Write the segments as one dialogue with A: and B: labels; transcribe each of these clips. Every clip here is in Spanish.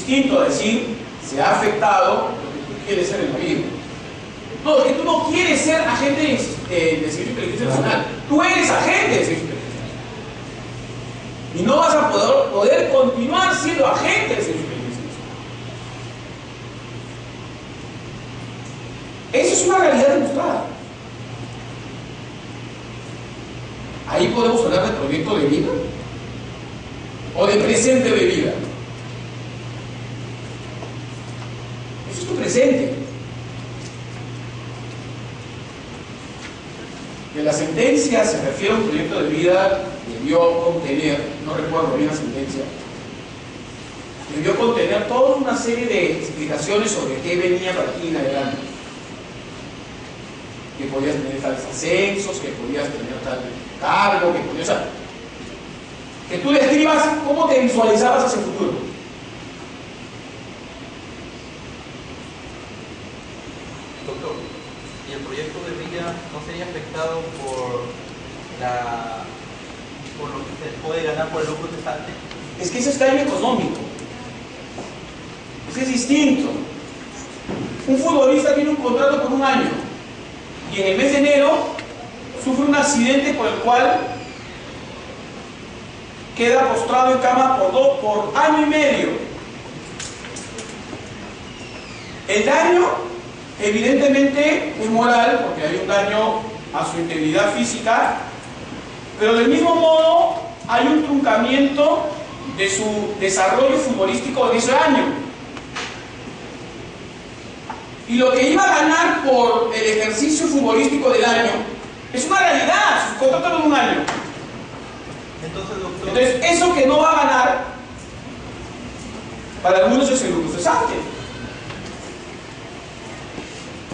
A: distinto a decir, se ha afectado lo que tú quieres ser en la vida. No, es que tú no quieres ser agente de Servicio de Inteligencia Nacional. Tú eres agente de Servicio de Inteligencia Nacional. Y no vas a poder continuar siendo agente de Servicio de Inteligencia Nacional. Eso es una realidad demostrada. Ahí podemos hablar de proyecto de vida o de presente de vida. Eso es tu presente. Que la sentencia se refiere a un proyecto de vida, debió contener, no recuerdo bien la sentencia, debió contener toda una serie de explicaciones sobre qué venía para ti en adelante. Que podías tener tales ascensos, que podías tener tal cargo, que podías... O sea, que tú describas cómo te visualizabas hacia el futuro.
B: Doctor, ¿y el proyecto de vida no sería afectado por lo que se puede ganar por el lucro cesante?
A: Es que ese es daño económico. Ese es distinto. Un futbolista tiene un contrato por un año y en el mes de enero sufre un accidente por el cual queda postrado en cama por año y medio. El daño evidentemente es moral porque hay un daño a su integridad física, pero del mismo modo hay un truncamiento de su desarrollo futbolístico en ese año. Y lo que iba a ganar por el ejercicio futbolístico del año es una realidad, su contrato de un año.
B: Entonces, doctor...
A: Entonces, eso que no va a ganar, para algunos es el lucro cesante.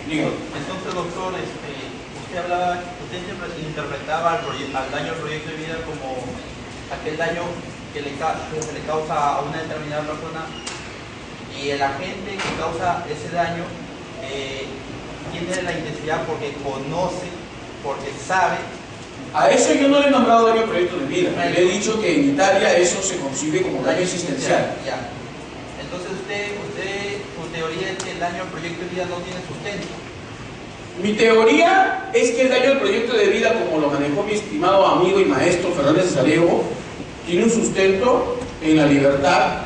A: Digo.
B: Entonces, doctor, usted siempre interpretaba al daño al proyecto de vida como aquel daño que se le causa a una determinada persona, y el agente que causa ese daño tiene la intensidad porque conoce, porque sabe.
A: A eso yo no le he nombrado daño al proyecto de vida. Le he dicho que en Italia eso se concibe como daño existencial.
B: Ya. Entonces su teoría es que el daño al proyecto de vida no tiene sustento.
A: Mi teoría es que el daño al proyecto de vida, como lo manejó mi estimado amigo y maestro Fernández Sarego, tiene un sustento en la libertad,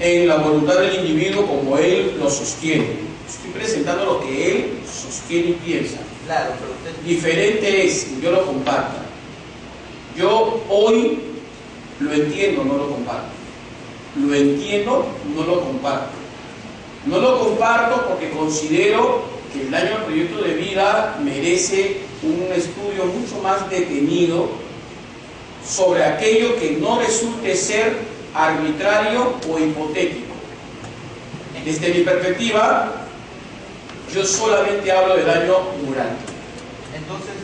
A: en la voluntad del individuo como él lo sostiene. Estoy presentando lo que él sostiene y piensa.
B: Claro, pero usted...
A: Diferente es que yo lo comparta. Yo hoy lo entiendo, no lo comparto. Lo entiendo, no lo comparto. No lo comparto porque considero que el daño al proyecto de vida merece un estudio mucho más detenido sobre aquello que no resulte ser arbitrario o hipotético. Desde mi perspectiva, yo solamente hablo de daño moral.
B: Entonces,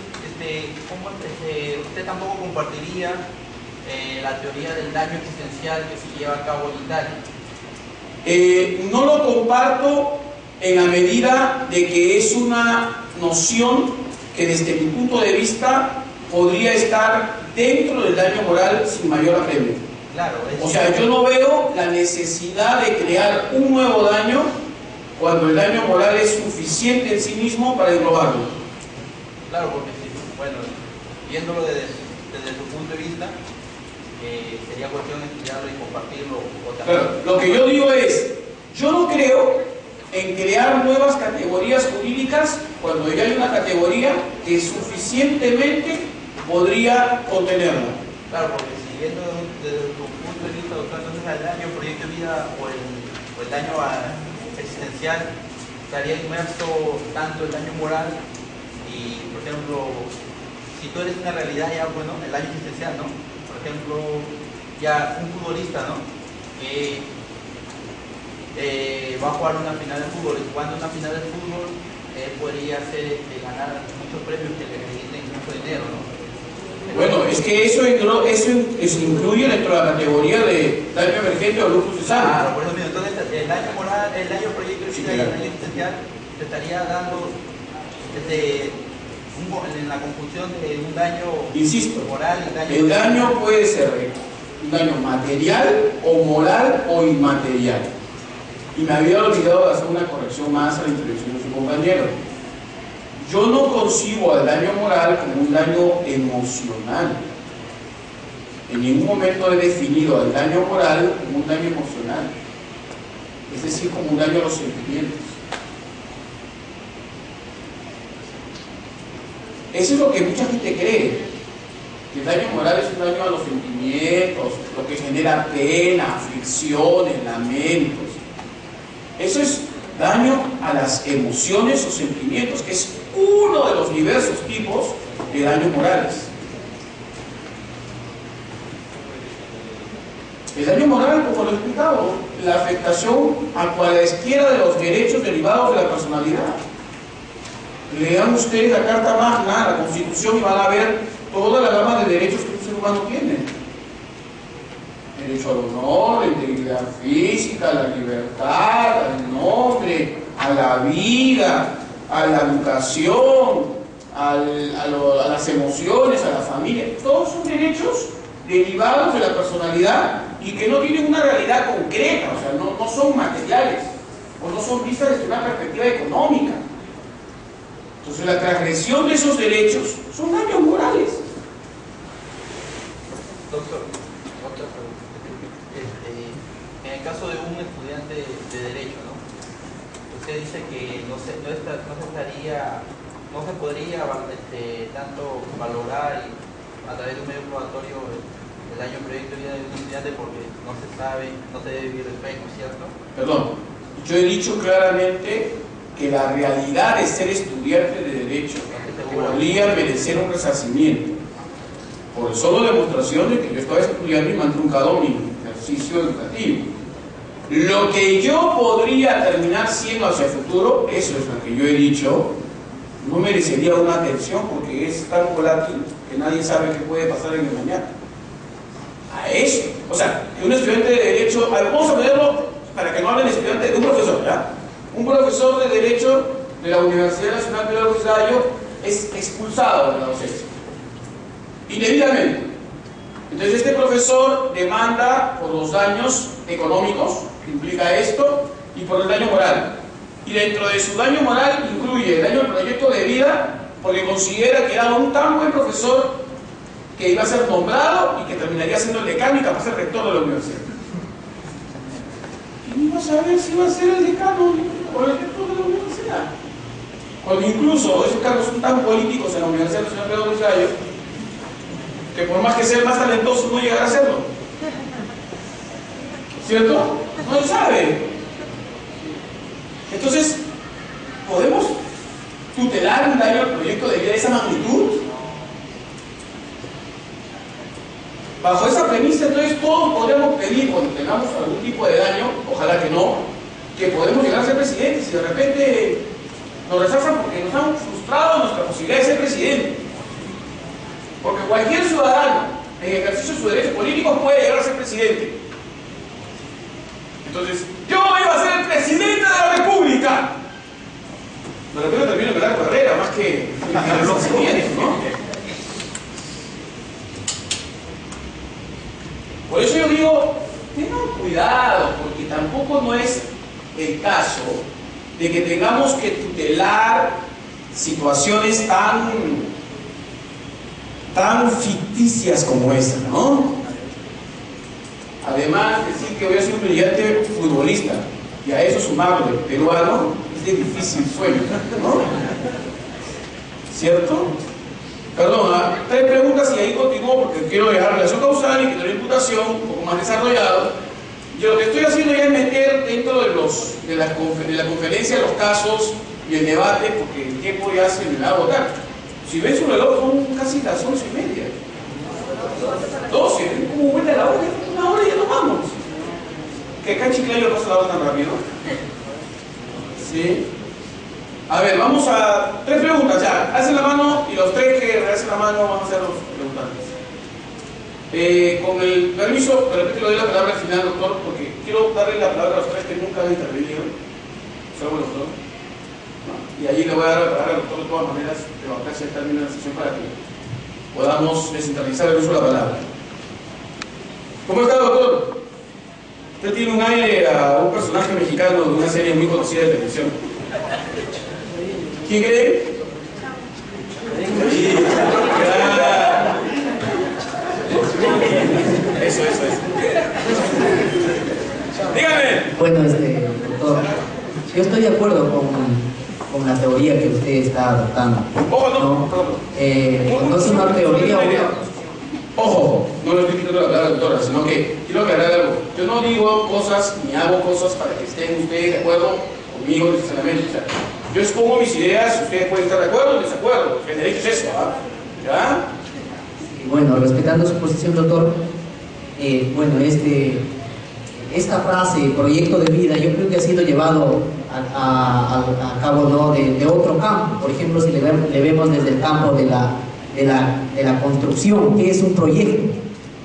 B: usted tampoco compartiría la teoría del daño existencial que se lleva a cabo en Italia.
A: No lo comparto en la medida de que es una noción que desde mi punto de vista podría estar dentro del daño moral sin mayor apremio.
B: Claro,
A: o sea, yo no veo la necesidad de crear un nuevo daño cuando el daño moral es suficiente en sí mismo para englobarlo.
B: Claro, porque bueno, viéndolo desde su punto de vista, sería cuestión de estudiarlo y compartirlo.
A: Pero lo que yo digo es, yo no creo en crear nuevas categorías jurídicas cuando ya hay una categoría que suficientemente podría contenerla.
B: Claro, porque si viendo desde tu punto de vista, doctor, entonces el daño al proyecto de vida o el daño existencial estaría inmerso tanto el daño moral y, por ejemplo, si tú eres una realidad ya, bueno, el daño existencial, ¿no? Por ejemplo, ya un futbolista, ¿no? Que va a jugar una final de fútbol, y jugando una final de fútbol podría ganar muchos premios que le registren mucho dinero, ¿no?
A: Bueno, es que eso incluye dentro de la categoría de daño emergente o lucro cesante.
B: Claro, por eso mismo, entonces el daño moral, el daño proyecto de vida y el daño existencial te estaría dando en la conjunción de un daño,
A: insisto,
B: moral y daño.
A: el daño puede ser un daño material o moral o inmaterial. Y me había olvidado de hacer una corrección más a la intervención de su compañero. Yo no concibo al daño moral como un daño emocional. En ningún momento he definido al daño moral como un daño emocional, es decir, como un daño a los sentimientos. Eso es lo que mucha gente cree, que el daño moral es un daño a los sentimientos, lo que genera pena, aflicciones, lamentos. Eso es daño a las emociones o sentimientos, que es uno de los diversos tipos de daños morales. El daño moral, como lo he explicado, la afectación a cualesquiera de los derechos derivados de la personalidad. Lean ustedes la Carta Magna, la Constitución, y van a ver toda la gama de derechos que un ser humano tiene. Derecho al honor, la integridad física, a la libertad, al nombre, a la vida, a la educación, a las emociones, a la familia. Todos son derechos derivados de la personalidad y que no tienen una realidad concreta, o sea, no son materiales o no son vistas desde una perspectiva económica. Entonces la transgresión de esos derechos son daños morales.
B: Doctor, otra pregunta. En el caso de un estudiante de Derecho, ¿no? Usted dice que no se podría tanto valorar a través de un medio probatorio el daño proyecto de vida de un estudiante porque no se sabe, no se debe vivir el efecto, ¿cierto?
A: Perdón, yo he dicho claramente que la realidad de ser estudiante de Derecho podría merecer un resarcimiento por solo demostración de que yo estaba estudiando y me han truncado mi ejercicio educativo. Lo que yo podría terminar siendo hacia el futuro, eso es lo que yo he dicho, no merecería una atención porque es tan volátil que nadie sabe qué puede pasar en el mañana. A eso, o sea, que un estudiante de Derecho, vamos a ponerlo para que no hablen estudiantes de un profesor, ¿ya? Un profesor de Derecho de la Universidad Nacional Pedro Luis Gallo es expulsado de la docencia, indebidamente. Entonces este profesor demanda por los daños económicos que implica esto y por el daño moral. Y dentro de su daño moral incluye el daño al proyecto de vida porque considera que era un tan buen profesor que iba a ser nombrado y que terminaría siendo el decano y capaz el rector de la universidad. ¿Quién iba a saber si iba a ser el decano o el rector de la universidad? Cuando incluso esos cargos son tan políticos en la Universidad Nacional Pedro Luis Gallo que por más que sea el más talentoso no llegará a serlo. ¿Cierto? No se sabe. Entonces, ¿podemos tutelar un daño al proyecto de vida de esa magnitud? Bajo esa premisa, entonces todos podríamos pedir, cuando tengamos algún tipo de daño, ojalá que no, que podemos llegar a ser presidentes y de repente nos rechazan porque nos han frustrado nuestra posibilidad de ser presidente. Porque cualquier ciudadano en ejercicio de sus derechos políticos puede llegar a ser presidente. Entonces, yo iba a ser el presidente de la República. De repente termino de la carrera, más que los presidentes, ¿no? Por eso yo digo, tengan cuidado, porque tampoco no es el caso de que tengamos que tutelar situaciones tan ficticias como esta, ¿no? Además, decir que voy a ser un brillante futbolista y a eso sumarle peruano es de difícil sueño, ¿no? ¿Cierto? Perdón, 3 preguntas y ahí continúo porque quiero dejar relación causal y que tener imputación un poco más desarrollado. Yo lo que estoy haciendo ya es meter dentro de la conferencia los casos y el debate porque el tiempo ya se me va a agotar. Si ven su reloj son casi las 11:30. 12, como vuelta la hora, una hora y ya nos vamos. Que acá en Chiclayo pasa la hora tan rápido. ¿Sí? A ver, vamos a 3 preguntas ya. Hacen la mano y los 3 que hacen la mano van a ser los preguntantes. Con el permiso, de repente le doy la palabra al final, doctor, porque quiero darle la palabra a los 3 que nunca han intervenido. Salvo el doctor. ¿No? Y allí le voy a dar la palabra al doctor de todas maneras, de bajarse al término de la sesión para que podamos descentralizar el uso de la palabra. ¿Cómo está, doctor? Usted tiene un aire a un personaje mexicano de una serie muy conocida de televisión. ¿Quién cree? Sí, ya. Eso. Dígame.
C: Bueno, doctor, yo estoy de acuerdo con la teoría que usted está adoptando.
A: Ojo, no.
C: No es una teoría.
A: Ojo, no le estoy quitando la palabra, doctora, sino que quiero aclarar algo. Yo no digo cosas ni hago cosas para que estén ustedes de acuerdo conmigo necesariamente. O sea, yo expongo mis ideas, ustedes pueden estar de acuerdo o desacuerdo. El derecho es eso, ¿ah? ¿Ya?
C: Bueno, respetando su posición, doctor, bueno, esta frase, proyecto de vida, yo creo que ha sido llevado a cabo, ¿no?, de otro campo. Por ejemplo, si le vemos desde el campo de la construcción, que es un proyecto.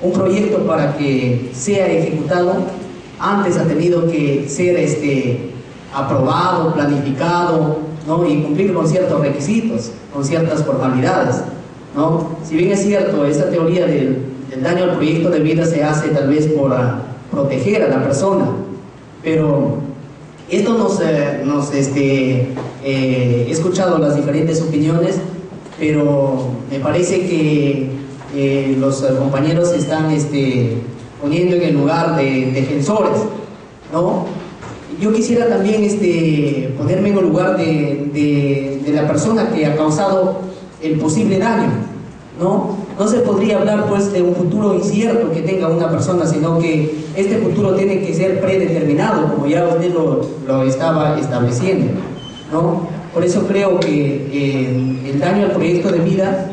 C: Un proyecto, para que sea ejecutado, antes ha tenido que ser aprobado, planificado, ¿no?, y cumplir con ciertos requisitos, con ciertas formalidades, ¿no? Si bien es cierto, esta teoría del daño al proyecto de vida se hace tal vez por proteger a la persona, pero esto he escuchado las diferentes opiniones, pero me parece que los compañeros se están poniendo en el lugar de defensores, ¿no? Yo quisiera también ponerme en el lugar de la persona que ha causado el posible daño, ¿no? No se podría hablar, pues, de un futuro incierto que tenga una persona, sino que este futuro tiene que ser predeterminado, como ya usted lo estaba estableciendo, ¿no? Por eso creo que el daño al proyecto de vida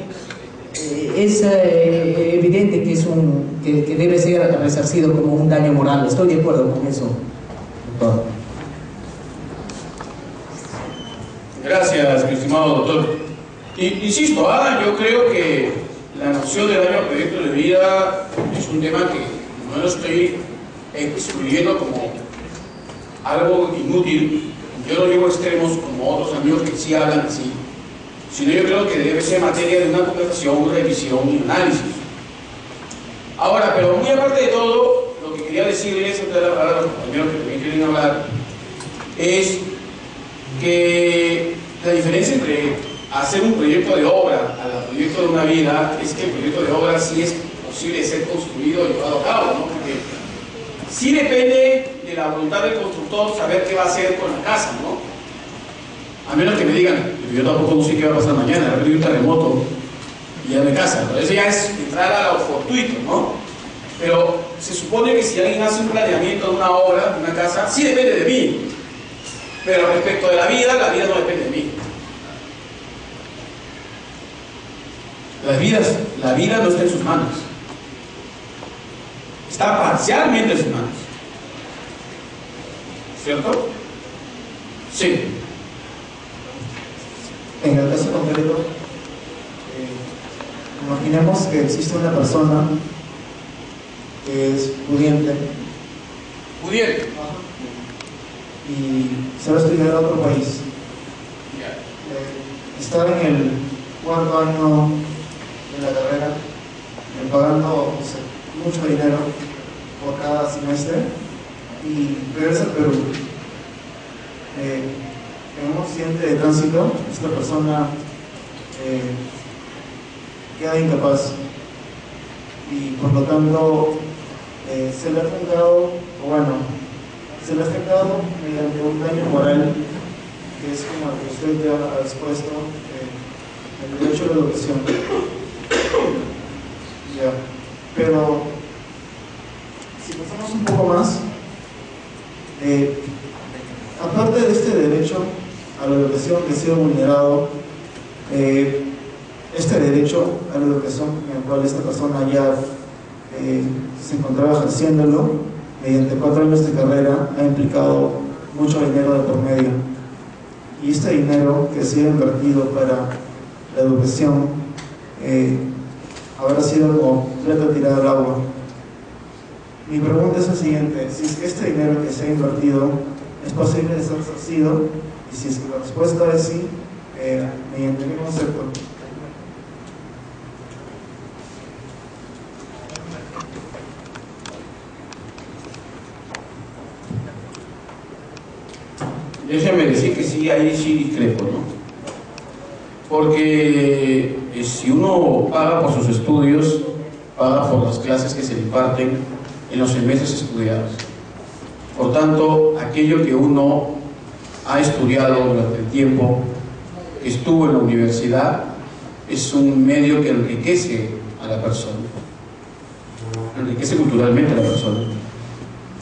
C: es evidente que debe ser resarcido como un daño moral. Estoy de acuerdo con eso, doctor.
A: Gracias, mi estimado doctor. Insisto, yo creo que la noción de daño al proyecto de vida es un tema que no lo estoy excluyendo como algo inútil. Yo no digo extremos como otros amigos que sí hablan así, sino yo creo que debe ser materia de una conversación, revisión y análisis. Ahora, pero muy aparte de todo, lo que quería decirles, antes de la palabra a los compañeros que también quieren hablar, es que la diferencia entre hacer un proyecto de obra al proyecto de una vida es que el proyecto de obra sí es posible ser construido y llevado a cabo, ¿no? Porque sí depende de la voluntad del constructor saber qué va a hacer con la casa, ¿no? A menos que me digan, yo tampoco no sé qué va a pasar mañana, de repente hay un terremoto y ya me casa, pero eso ya es entrar a lo fortuito, ¿no? Pero se supone que si alguien hace un planeamiento de una obra, de una casa, sí depende de mí, pero respecto de la vida no depende de mí. La vida no está en sus manos, está parcialmente en sus manos, ¿cierto? Sí.
D: En el caso concreto, imaginemos que existe una persona que es pudiente y se va a estudiar a otro país. Está en el cuarto año de la carrera, pagando mucho dinero por cada semestre, y regresa al Perú. En un accidente de tránsito, esta persona queda incapaz y por lo tanto se le ha afectado mediante un daño moral, que es como el que usted ya ha expuesto, el derecho a la educación. Ya. Pero si pasamos un poco más, aparte de este derecho a la educación que ha sido vulnerado, este derecho a la educación en el cual esta persona ya se encontraba ejerciéndolo mediante 4 años de carrera, ha implicado mucho dinero de por medio, y este dinero que ha sido invertido para la educación habrá sido como plata tirada al agua. Mi pregunta es la siguiente: si es que este dinero que se ha invertido es posible de ser resarcido, y si es que la respuesta es sí, mediante qué concepto.
A: déjeme decir que sí, ahí sí discrepo, ¿no? Porque si uno paga por sus estudios, paga por las clases que se le imparten en los semestres estudiados. Por tanto, aquello que uno ha estudiado durante el tiempo que estuvo en la universidad es un medio que enriquece a la persona, enriquece culturalmente a la persona.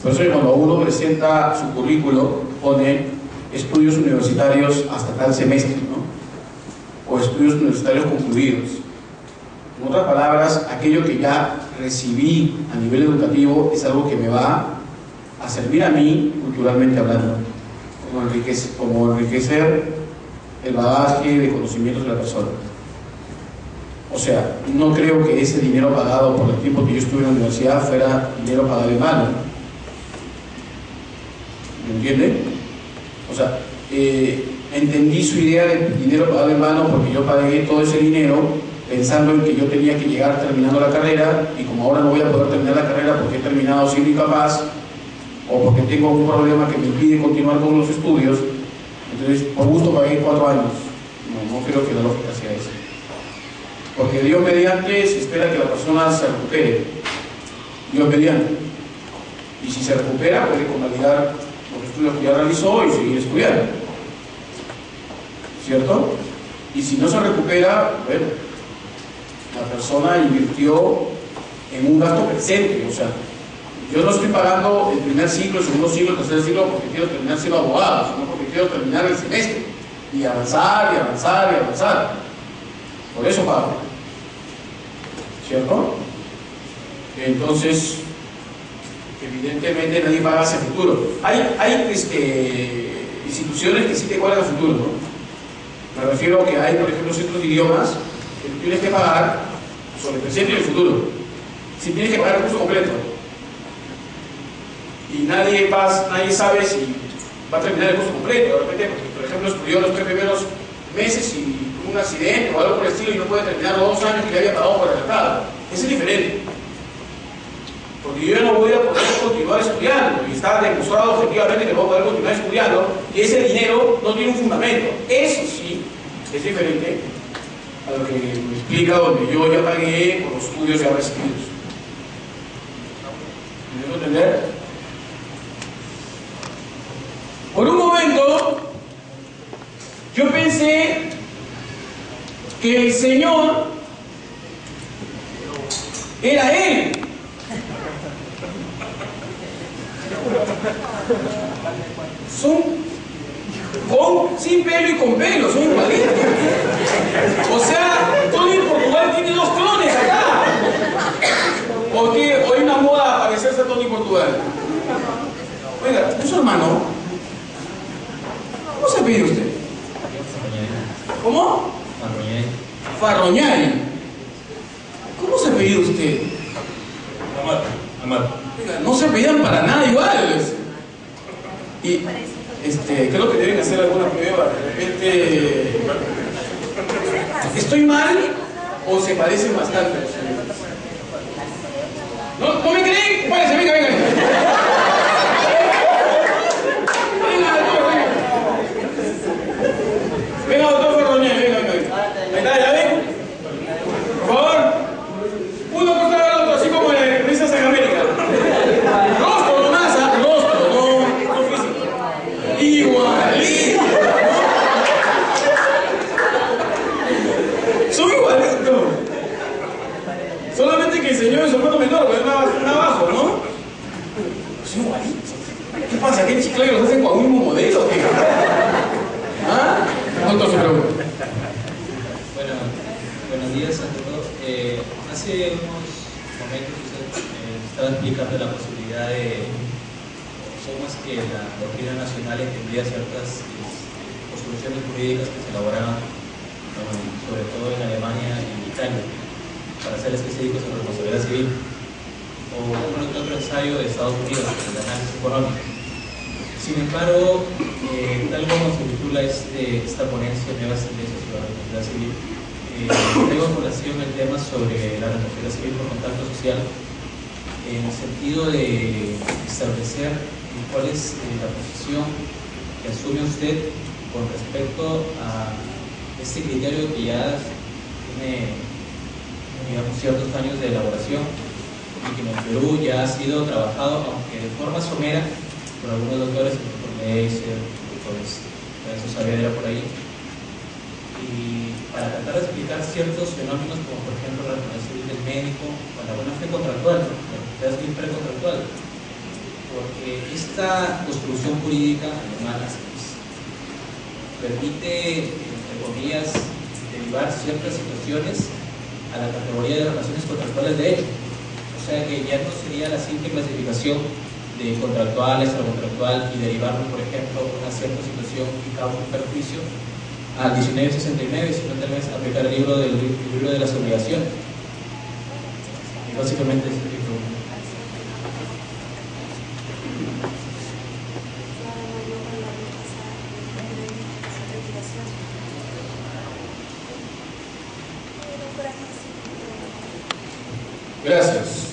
A: Por eso cuando uno presenta su currículo pone estudios universitarios hasta tal semestre, ¿no? O estudios universitarios concluidos. En otras palabras, aquello que ya recibí a nivel educativo es algo que me va a servir a mí culturalmente hablando, como enriquecer el bagaje de conocimientos de la persona. O sea, no creo que ese dinero pagado por el tiempo que yo estuve en la universidad fuera dinero pagado en mano. ¿Me entiende? O sea, entendí su idea de dinero pagado en mano porque yo pagué todo ese dinero pensando en que yo tenía que llegar terminando la carrera, y como ahora no voy a poder terminar la carrera porque he terminado siendo incapaz o porque tengo un problema que me impide continuar con los estudios, entonces por gusto pagué 4 años. No creo que la lógica sea esa. Porque Dios mediante se espera que la persona se recupere. Dios mediante. Y si se recupera, puede convalidar los estudios que ya realizó y seguir estudiando. ¿Cierto? Y si no se recupera, bueno, la persona invirtió en un gasto presente. O sea, yo no estoy pagando el primer ciclo, el segundo ciclo, el tercer ciclo porque quiero terminar siendo abogado, sino porque quiero terminar el semestre y avanzar y avanzar y avanzar. Por eso pago. ¿Cierto? Entonces, evidentemente nadie paga hacia el futuro. Hay instituciones que sí te cuadran el futuro, ¿no? Me refiero a que hay, por ejemplo, centros de idiomas que tú tienes que pagar sobre el presente y el futuro. Si tienes que pagar el curso completo. Y nadie sabe si va a terminar el curso completo. De repente, por ejemplo, estudió los 3 primeros meses y tuvo un accidente o algo por el estilo y no puede terminar los 2 años que le había pagado por adelantado. Eso es diferente. Porque yo ya no voy a poder continuar estudiando y está demostrado objetivamente que no voy a poder continuar estudiando y ese dinero no tiene un fundamento. Eso sí es diferente a lo que me explica donde yo ya pagué por los estudios ya recibidos. ¿Me dejo entender? Por un momento yo pensé que el Señor era Él. Sin pelo y con pelo, son igualitos. O sea, Tony Portugal tiene 2 clones acá. Porque hoy hay una moda a parecerse a Tony Portugal. Oiga, ¿es su hermano? ¿Cómo se pide usted? ¿Cómo? Farroñay. ¿Cómo se pide usted?
E: Amar.
A: Oiga, no se pedían para nada iguales. Y creo que deben hacer alguna prueba. De repente, ¿estoy mal o se parecen bastante? ¿No me creen? Váyanse, venga. Venga, doctor Ferroñez, venga. Ahí está, ¿ya ven? Por favor, uno por cada otro, así como en Risas en América. Rostro nomás, rostro, no físico. Igualito. Son igualitos. Solamente que el señor es su hermano menor, pero es más abajo, ¿no? Son igualitos. ¿Qué pasa? ¿Qué chicles los hacen con un mismo modelo? ¿Qué? ¿Ah? Doctor, su pregunta.
F: Bueno, buenos días a todos. Hace unos momentos usted estaba explicando la posibilidad de cómo es que la doctrina nacional entendía ciertas soluciones jurídicas que se elaboraban, sobre todo en Alemania y en Italia, para ser específicos en responsabilidad civil, o otro ensayo de Estados Unidos, el análisis económico. Sin embargo, tal como se titula esta ponencia Nuevas tendencias sobre la responsabilidad civil, traigo a colación el tema sobre la responsabilidad civil por contacto social, en el sentido de establecer cuál es la posición que asume usted con respecto a este criterio que ya tiene, digamos, ciertos años de elaboración y que en el Perú ya ha sido trabajado, aunque de forma somera, por algunos doctores, el doctor Leiser, doctores Lorenzo Saavedra por ahí, y para tratar de explicar ciertos fenómenos como por ejemplo la relación del médico con la buena fe contractual, la actividad civil precontractual, porque esta construcción jurídica alemana permite, entre comillas, derivar ciertas situaciones a la categoría de relaciones contractuales de hecho. O sea que ya no sería la simple clasificación de contractuales a contractual y derivarlo, por ejemplo, una cierta situación que causa un perjuicio al 1969, sino tal vez aplicar el libro de las obligaciones. Y básicamente es el libro.
A: Gracias.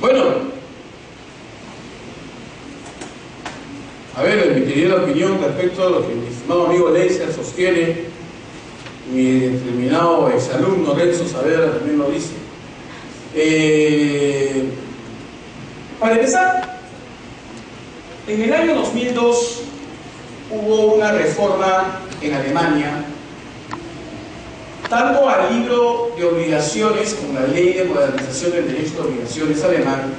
A: Bueno, a ver, emitiría la opinión respecto a lo que mi estimado amigo Leiser sostiene, mi determinado exalumno Renzo Saavedra también lo dice. Para empezar, en el año 2002 hubo una reforma en Alemania tanto al libro de obligaciones con la ley de modernización del derecho de obligaciones alemán,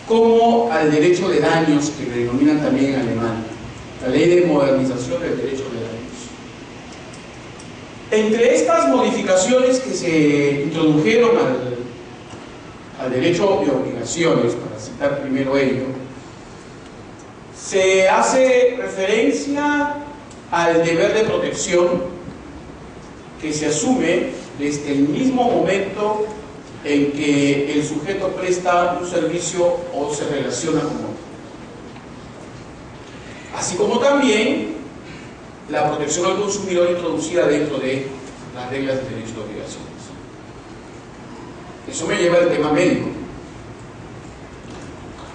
A: como al derecho de daños, que le denominan también en Alemania, la ley de modernización del derecho de daños. Entre estas modificaciones que se introdujeron al derecho de obligaciones, para citar primero ello, se hace referencia al deber de protección que se asume desde el mismo momento en que el sujeto presta un servicio o se relaciona con otro. Así como también la protección al consumidor introducida dentro de las reglas de derecho de obligaciones. Eso me lleva al tema médico.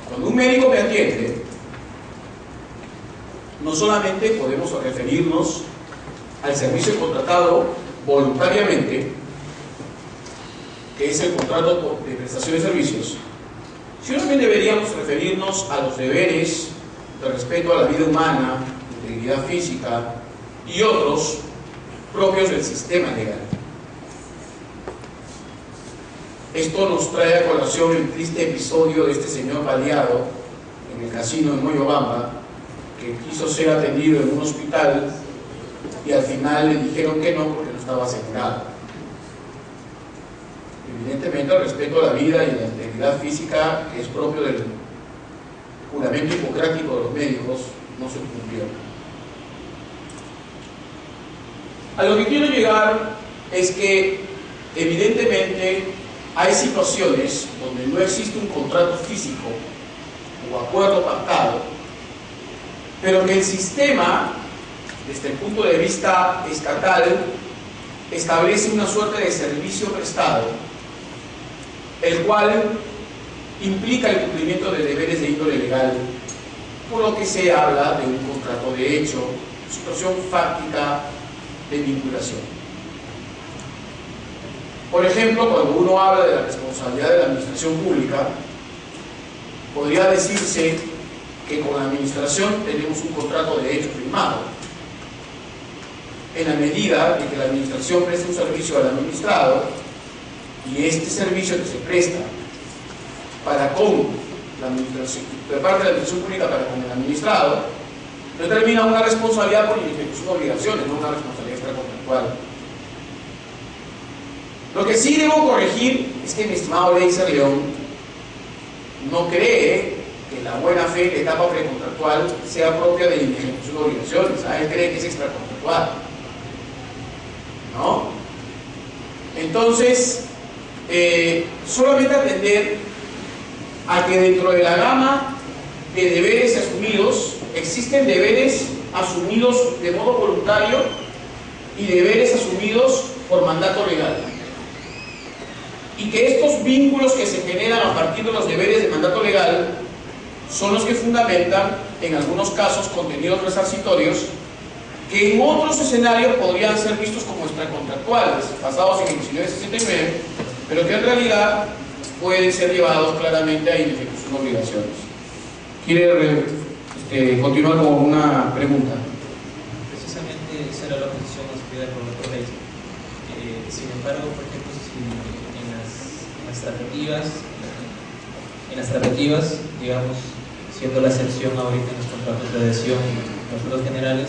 A: Cuando un médico me atiende, no solamente podemos referirnos al servicio contratado voluntariamente, que es el contrato de prestación de servicios, sino también deberíamos referirnos a los deberes de respeto a la vida humana, integridad física y otros propios del sistema legal. Esto nos trae a colación el triste episodio de este señor baleado en el casino de Moyobamba, que quiso ser atendido en un hospital y al final le dijeron que no porque no estaba asegurado. Evidentemente el respeto a la vida y la integridad física, que es propio del juramento hipocrático de los médicos, no se cumplió. A lo que quiero llegar es que evidentemente hay situaciones donde no existe un contrato físico o acuerdo pactado, pero que el sistema, desde el punto de vista estatal, establece una suerte de servicio prestado, el cual implica el cumplimiento de deberes de índole legal, por lo que se habla de un contrato de hecho, situación fáctica de vinculación. Por ejemplo, cuando uno habla de la responsabilidad de la administración pública, podría decirse que con la administración tenemos un contrato de hecho firmado, en la medida de que la administración presta un servicio al administrado y este servicio que se presta para con la administración, de parte de la administración pública para con el administrado, determina una responsabilidad por ejecución de obligaciones, no una responsabilidad extracontractual. Lo que sí debo corregir es que mi estimado Leiser León no cree que la buena fe de etapa precontractual sea propia de la ejecución de obligaciones. Él cree que es extracontractual, ¿no? Entonces, solamente atender a que dentro de la gama de deberes asumidos existen deberes asumidos de modo voluntario y deberes asumidos por mandato legal, y que estos vínculos que se generan a partir de los deberes de mandato legal son los que fundamentan, en algunos casos, contenidos resarcitorios que en otros escenarios podrían ser vistos como extracontractuales, basados en el 1969, pero que en realidad pueden ser llevados claramente a inejecución de obligaciones. ¿Quiere continuar con una pregunta?
F: Precisamente esa era la posición asumida por la ley. Sin embargo, por ejemplo, si en las tratativas, digamos, siendo la excepción ahorita en los contratos de adhesión y los otros generales,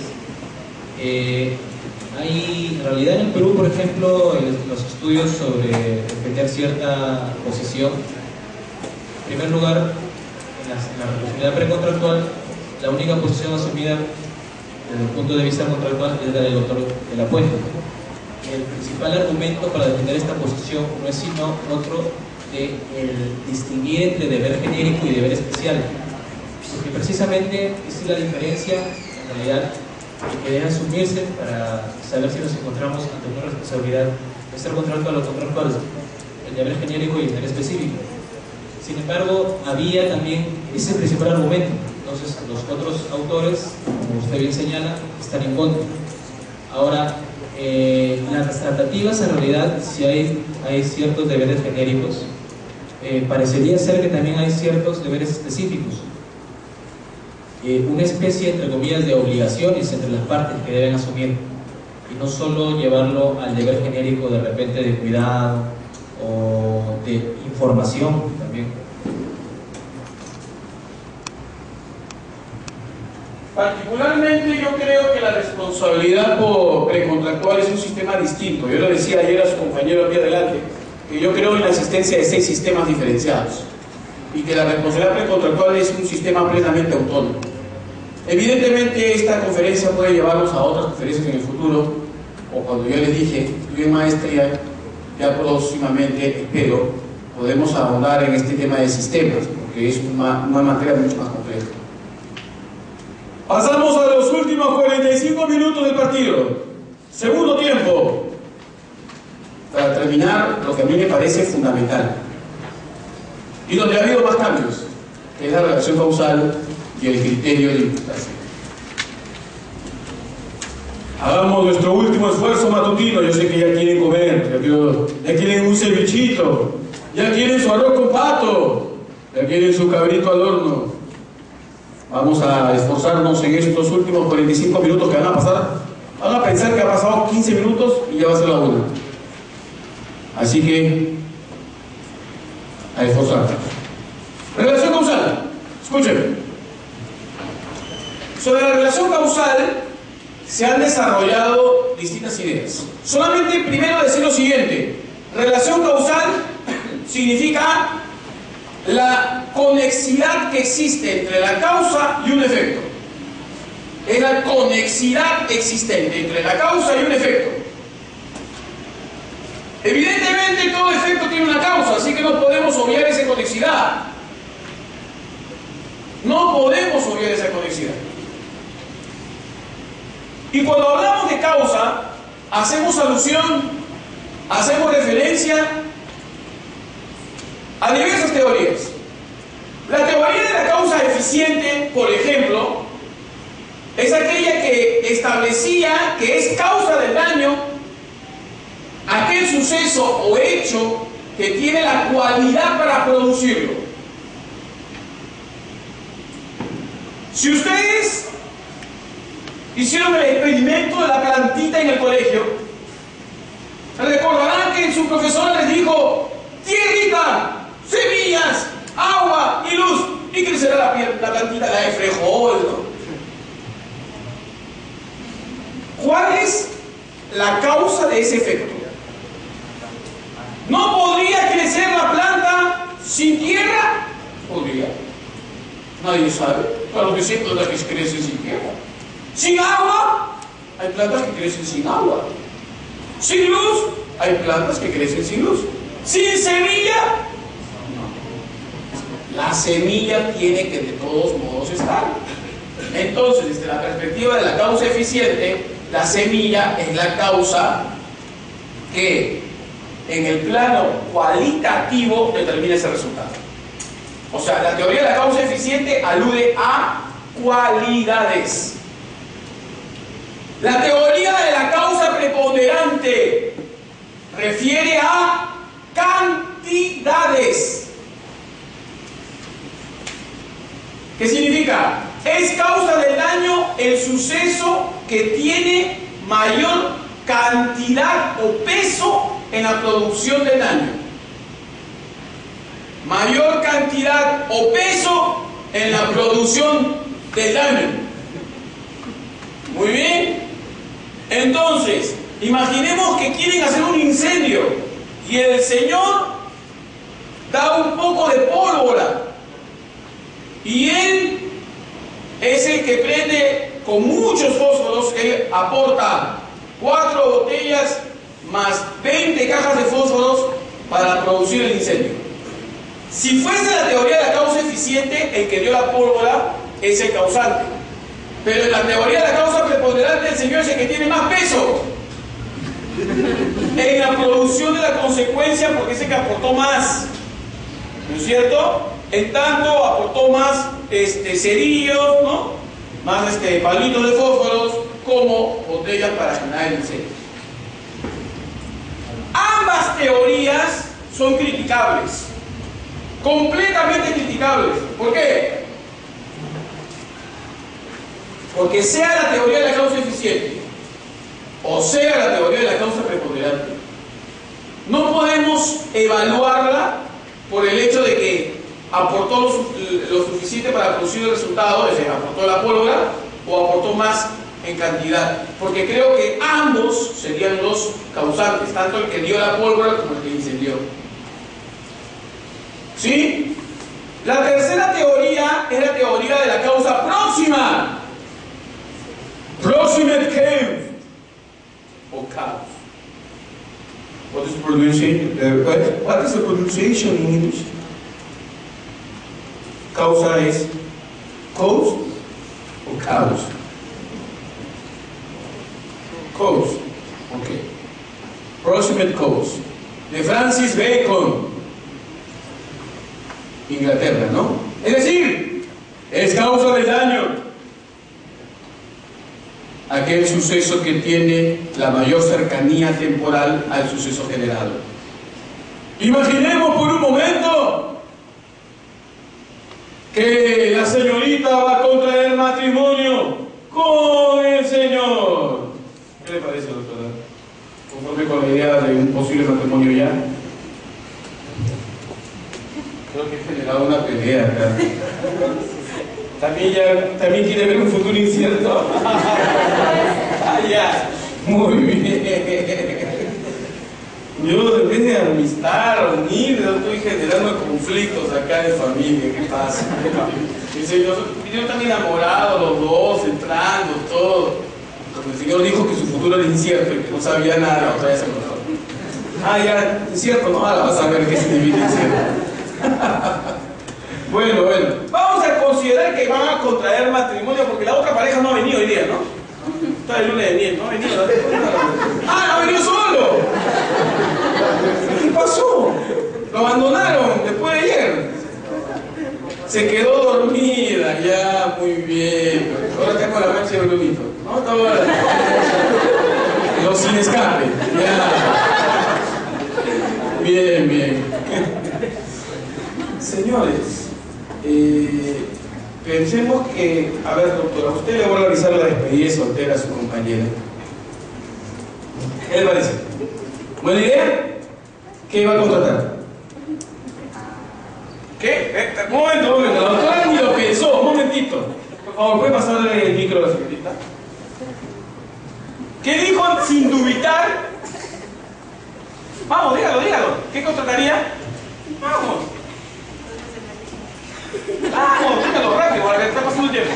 F: hay en realidad en el Perú, por ejemplo, los estudios sobre defender cierta posición. En primer lugar, en la responsabilidad precontractual, la única posición asumida desde el punto de vista contractual es la del autor de la puesta. El principal argumento para defender esta posición no es sino otro de el distinguir entre deber genérico y deber especial, porque precisamente esa es la diferencia en realidad que debe asumirse para saber si nos encontramos ante una responsabilidad extracontractual o contractual, el deber genérico y el deber específico. Sin embargo, había también ese principal argumento. Entonces, los otros autores, como usted bien señala, están en contra. Ahora, las tratativas en realidad, si hay ciertos deberes genéricos, parecería ser que también hay ciertos deberes específicos. Una especie, entre comillas, de obligaciones entre las partes que deben asumir, y no solo llevarlo al deber genérico de repente de cuidado o de información también.
A: Particularmente yo creo que la responsabilidad precontractual es un sistema distinto. Yo le decía ayer a su compañero aquí adelante que yo creo en la existencia de 6 sistemas diferenciados y que la responsabilidad precontractual es un sistema plenamente autónomo. Evidentemente esta conferencia puede llevarnos a otras conferencias en el futuro, o cuando yo les dije, estudié en maestría, ya próximamente, espero, podemos ahondar en este tema de sistemas, porque es una materia mucho más compleja. Pasamos a los últimos 45 minutos del partido. Segundo tiempo. Para terminar, lo que a mí me parece fundamental, y donde ha habido más cambios, que es la relación causal y el criterio de imputación. Hagamos nuestro último esfuerzo matutino. Yo sé que ya quieren comer, ya quieren un cevichito, ya quieren su arroz con pato, ya quieren su cabrito al horno. Vamos a esforzarnos en estos últimos 45 minutos que van a pasar. Van a pensar que ha pasado 15 minutos y ya va a ser la 1. Así que, a esforzarnos. Relación causal. Escuchen. Sobre la relación causal se han desarrollado distintas ideas. Solamente primero decir lo siguiente. Relación causal significa la conexidad que existe entre la causa y un efecto. Es la conexidad existente entre la causa y un efecto. Evidentemente todo efecto tiene una causa, así que no podemos obviar esa conexidad. No podemos obviar esa conexidad. Y cuando hablamos de causa, hacemos alusión, hacemos referencia a diversas teorías. La teoría de la causa eficiente, por ejemplo, es aquella que establecía que es causa del daño aquel suceso o hecho que tiene la cualidad para producirlo. Si ustedes hicieron el experimento de la plantita en el colegio, recordarán que su profesora les dijo: tierrita, semillas, agua y luz, y crecerá la plantita, la de frijol, ¿no? ¿Cuál es la causa de ese efecto? ¿No podría crecer la planta sin tierra? Podría. Nadie sabe. Claro que sí, plantas que crecen sin tierra. ¿Sin agua? Hay plantas que crecen sin agua. ¿Sin luz? Hay plantas que crecen sin luz. ¿Sin semilla? No. La semilla tiene que de todos modos estar. Entonces, desde la perspectiva de la causa eficiente, la semilla es la causa que en el plano cualitativo determina ese resultado. O sea, la teoría de la causa eficiente alude a cualidades. La teoría de la causa preponderante refiere a cantidades. ¿Qué significa? Es causa del daño el suceso que tiene mayor cantidad o peso en la producción del daño. Mayor cantidad o peso en la producción del daño. Muy bien. Entonces, imaginemos que quieren hacer un incendio y el Señor da un poco de pólvora y Él es el que prende con muchos fósforos. Él aporta 4 botellas más 20 cajas de fósforos para producir el incendio. Si fuese la teoría de la causa eficiente, el que dio la pólvora es el causante. Pero en la teoría de la causa preponderante, el Señor es el que tiene más peso en la producción de la consecuencia, porque es el que aportó más, ¿no es cierto? En tanto aportó más cerillos, ¿no? Más palitos de fósforos como botellas para generar el incendio. Ambas teorías son criticables, completamente criticables. ¿Por qué? Porque sea la teoría de la causa eficiente o sea la teoría de la causa preponderante, no podemos evaluarla por el hecho de que aportó lo suficiente para producir el resultado, es decir, aportó la pólvora o aportó más en cantidad, porque creo que ambos serían los causantes, tanto el que dio la pólvora como el que incendió. ¿Sí? La tercera teoría es la teoría de la causa próxima. Proximate cause o caos. What is the pronunciation in English? Causa es cause o caos. Cause, ok. Proximate cause, de Francis Bacon, Inglaterra, ¿no? Es decir, es causa del daño aquel suceso que tiene la mayor cercanía temporal al suceso generado. Imaginemos por un momento que la señorita va a contraer matrimonio con el señor. ¿Qué le parece, doctora? ¿Conforme con la idea de un posible matrimonio ya? Creo que he generado una pelea acá. También quiere ver un futuro incierto. Ah, ya. Muy bien. Yo, en vez de amistad, unir, estoy generando conflictos acá de familia. ¿Qué pasa? El Señor vinieron tan enamorados los dos, entrando, todo. Como el Señor dijo que su futuro era incierto y que no sabía nada, otra vez se enojó. Ah, ya, incierto, no, ahora vas a ver qué significa incierto. Bueno, vamos a considerar que van a contraer matrimonio porque la otra pareja no ha venido hoy día, ¿no? Está el lunes de miel, no ha venido. ¡Ah, no ha venido solo! ¿Qué pasó? Lo abandonaron después de ayer. Se quedó dormida, ya, muy bien. Ahora está con la mancha de brunito, ¿no? Estaba los sin escape, ya. Bien. Señores, pensemos que, a ver, doctora, usted le va a realizar la despedida soltera a su compañera. ¿Qué le parece? ¿Buena idea? ¿Qué va a contratar? ¿Qué? Un momento, la doctora ni lo pensó, un momentito. Por favor, ¿puede pasarle el micro a la señorita? ¿Qué dijo sin dubitar? Vamos, dígalo. ¿Qué contrataría? Vamos, dígalo rápido, para que está pasando el tiempo.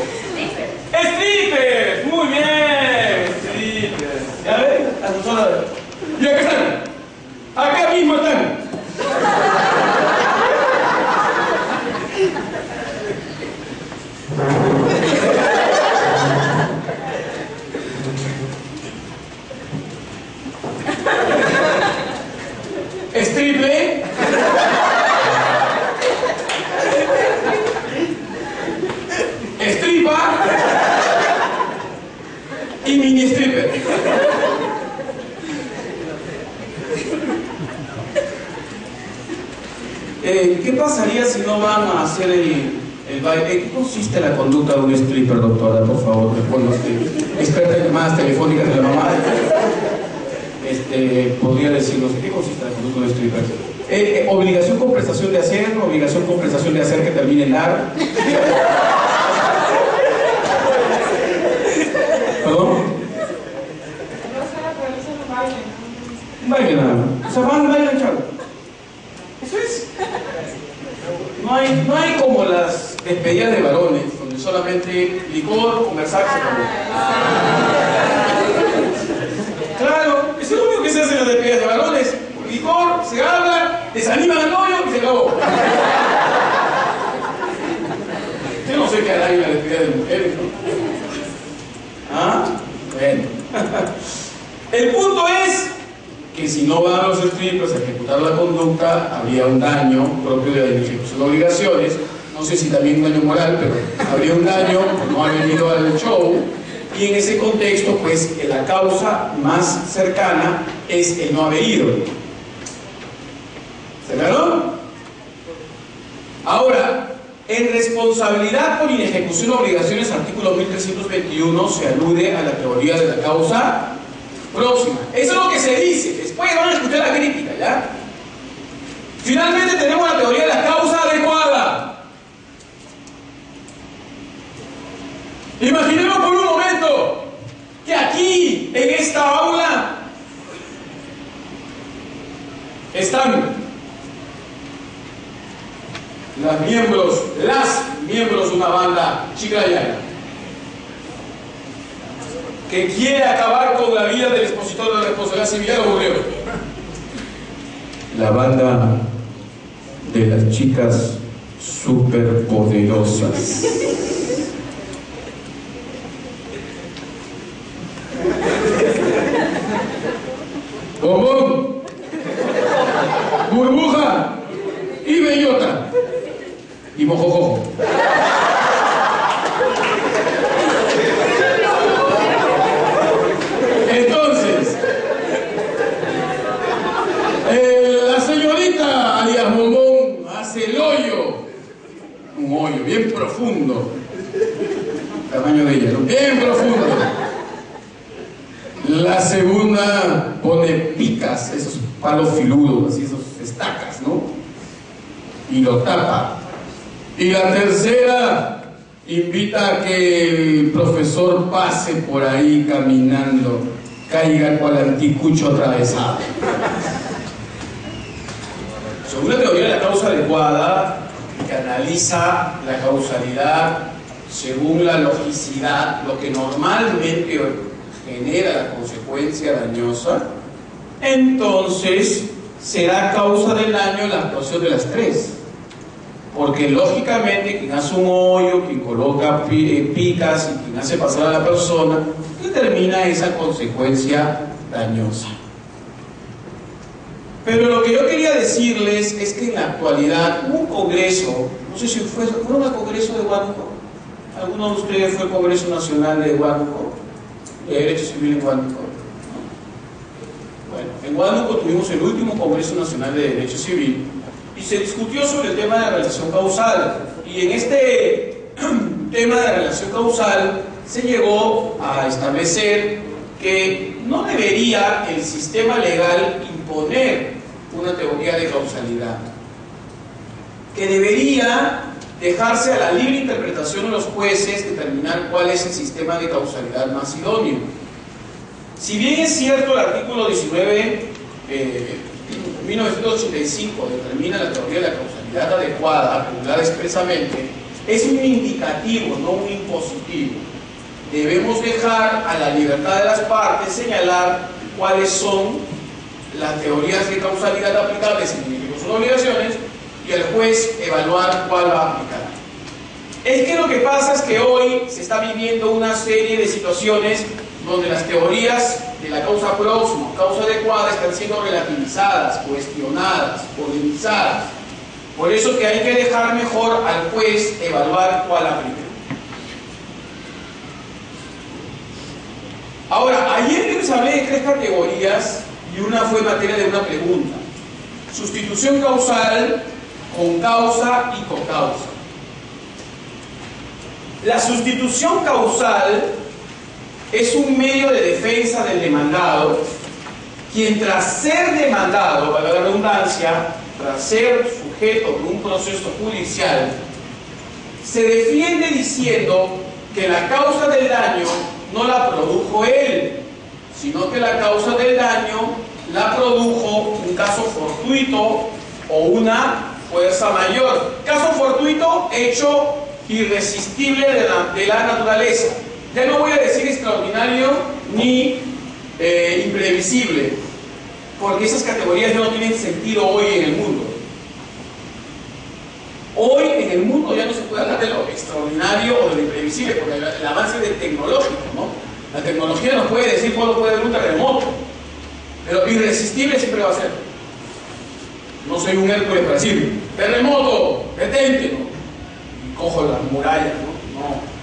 A: ¡Strippers! Muy bien, strippers. ¿Ya ven? A su sola. ¿Y acá están? Acá mismo están. ¿Stripper? pasaría si no van a hacer el baile? ¿En qué consiste la conducta de un stripper, doctora? Por favor, recuerdo experta en llamadas telefónicas de la mamá. Podría decirnos en qué consiste la conducta de un stripper. Obligación con prestación de hacer, obligación con prestación de hacer que termine en dar. ¿Perdón? Un baile nada más. O sea, van a bailar, chavo. Eso es. No hay como las despedidas de varones, donde solamente licor, conversar, se acabó. Claro, es lo único que se hace en las despedidas de varones. Licor, se habla, desaniman al novio y se acabó. Yo no sé qué hará en la despedida de mujeres, ¿no? ¿Ah? Bueno. El punto es que si no van los strippers a ejecutar la conducta, habría un daño propio de la ejecución de obligaciones. No sé si también un daño moral, pero habría un daño por no haber venido al show. Y en ese contexto, pues, la causa más cercana es el no haber ido. ¿Se ganó? Ahora, en responsabilidad por inejecución de obligaciones, artículo 1321, se alude a la teoría de la causa próxima. Eso es lo que se dice. Después van a escuchar la crítica, ¿ya? Finalmente tenemos la teoría de la causa adecuada. Imaginemos por un momento que aquí, en esta aula, están las miembros de una banda chiclayana que quiere acabar con la vida del expositor de la responsabilidad civil. Ya lo ocurrió. La banda de las chicas superpoderosas. Bombón, burbuja y bellota y mojojojo. Entonces, la señorita alias Bombón hace el hoyo, un hoyo bien profundo, tamaño de ella, ¿no? Bien profundo. La segunda pone picas, esos palos filudos, así, esos estacas, ¿no? Y lo tapa. Y la tercera invita a que el profesor pase por ahí caminando, caiga cual anticucho atravesado. Según la teoría de la causa adecuada, que analiza la causalidad según la logicidad, lo que normalmente genera la consecuencia dañosa, entonces será causa del daño la actuación de las tres. Porque lógicamente quien hace un hoyo, quien coloca picas y quien hace pasar a la persona, determina esa consecuencia dañosa. Pero lo que yo quería decirles es que en la actualidad hubo un congreso, no sé si fueron al congreso de Huánuco. ¿Alguno de ustedes fue al Congreso Nacional de Huánuco? De Derecho Civil en Huánuco. Bueno, en Huánuco tuvimos el último Congreso Nacional de Derecho Civil y se discutió sobre el tema de la relación causal. Y en este tema de la relación causal se llegó a establecer que no debería el sistema legal imponer una teoría de causalidad, que debería dejarse a la libre interpretación de los jueces determinar cuál es el sistema de causalidad más idóneo. Si bien es cierto el artículo 19 1985 determina la teoría de la causalidad adecuada, regulada expresamente, es un indicativo, no un impositivo. Debemos dejar a la libertad de las partes señalar cuáles son las teorías de causalidad aplicables en sus obligaciones y el juez evaluar cuál va a aplicar. Es que lo que pasa es que hoy se está viviendo una serie de situaciones donde las teorías de la causa próxima, causa adecuada, están siendo relativizadas, cuestionadas, polemizadas. Por eso que hay que dejar mejor al juez evaluar cuál aplica. Ahora, ayer les hablé de 3 categorías y una fue materia de una pregunta. Sustitución causal, con causa y cocausa. La sustitución causal es un medio de defensa del demandado, quien tras ser demandado, para la redundancia, tras ser sujeto de un proceso judicial, se defiende diciendo que la causa del daño no la produjo él, sino que la causa del daño la produjo un caso fortuito o una fuerza mayor. Caso fortuito, hecho irresistible de la naturaleza. Ya no voy a decir extraordinario ni imprevisible, porque esas categorías ya no tienen sentido hoy en el mundo. Hoy en el mundo ya no se puede hablar de lo extraordinario o de lo imprevisible, porque el avance del tecnológico, ¿no? La tecnología nos puede decir cuándo puede haber un terremoto, pero irresistible siempre va a ser. No soy un Hércules para decir, terremoto, detente, ¿no? Y cojo las murallas, ¿no?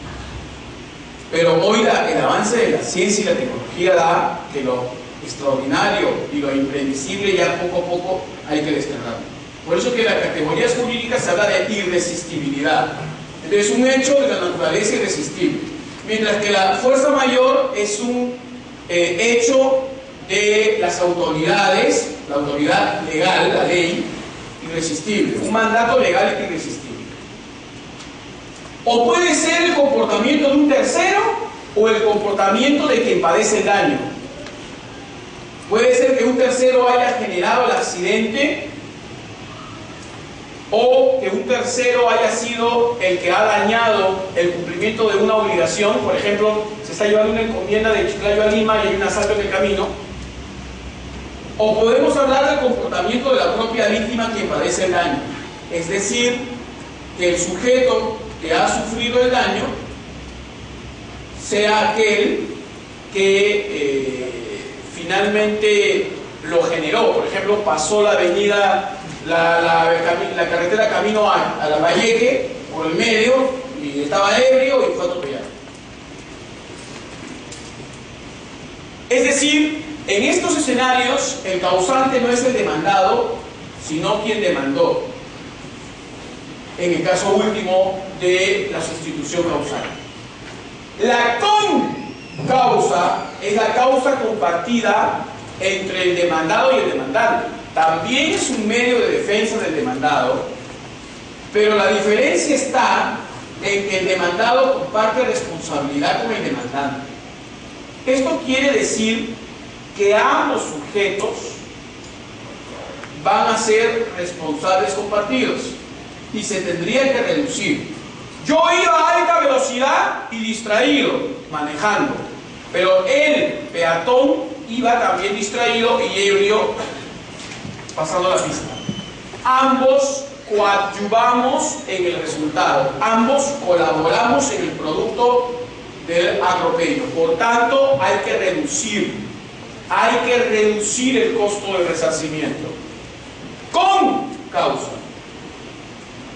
A: Pero hoy el avance de la ciencia y la tecnología da que lo extraordinario y lo imprevisible ya poco a poco hay que desterrarlo. Por eso que en las categorías jurídicas se habla de irresistibilidad. Entonces, un hecho de la naturaleza irresistible. Mientras que la fuerza mayor es un hecho de las autoridades, la autoridad legal, la ley, irresistible. Un mandato legal irresistible. O puede ser el comportamiento de un tercero o el comportamiento de quien padece el daño. Puede ser que un tercero haya generado el accidente, o que un tercero haya sido el que ha dañado el cumplimiento de una obligación. Por ejemplo, se está llevando una encomienda de Chiclayo a Lima y hay un asalto en el camino. O podemos hablar del comportamiento de la propia víctima quien padece el daño. Es decir, que el sujeto que ha sufrido el daño sea aquel que finalmente lo generó. Por ejemplo, pasó la avenida, la carretera camino a la Valleque por el medio y estaba ebrio y fue atropellado. Es decir, en estos escenarios el causante no es el demandado, sino quien demandó. En el caso último de la sustitución causal. La concausa es la causa compartida entre el demandado y el demandante. También es un medio de defensa del demandado, pero la diferencia está en que el demandado comparte responsabilidad con el demandante. Esto quiere decir que ambos sujetos van a ser responsables compartidos y se tendría que reducir. Yo iba a alta velocidad y distraído manejando, pero el peatón iba también distraído y ebrio pasando la pista. Ambos coadyuvamos en el resultado, ambos colaboramos en el producto del atropello. Por tanto, hay que reducir el costo del resarcimiento. Con causa.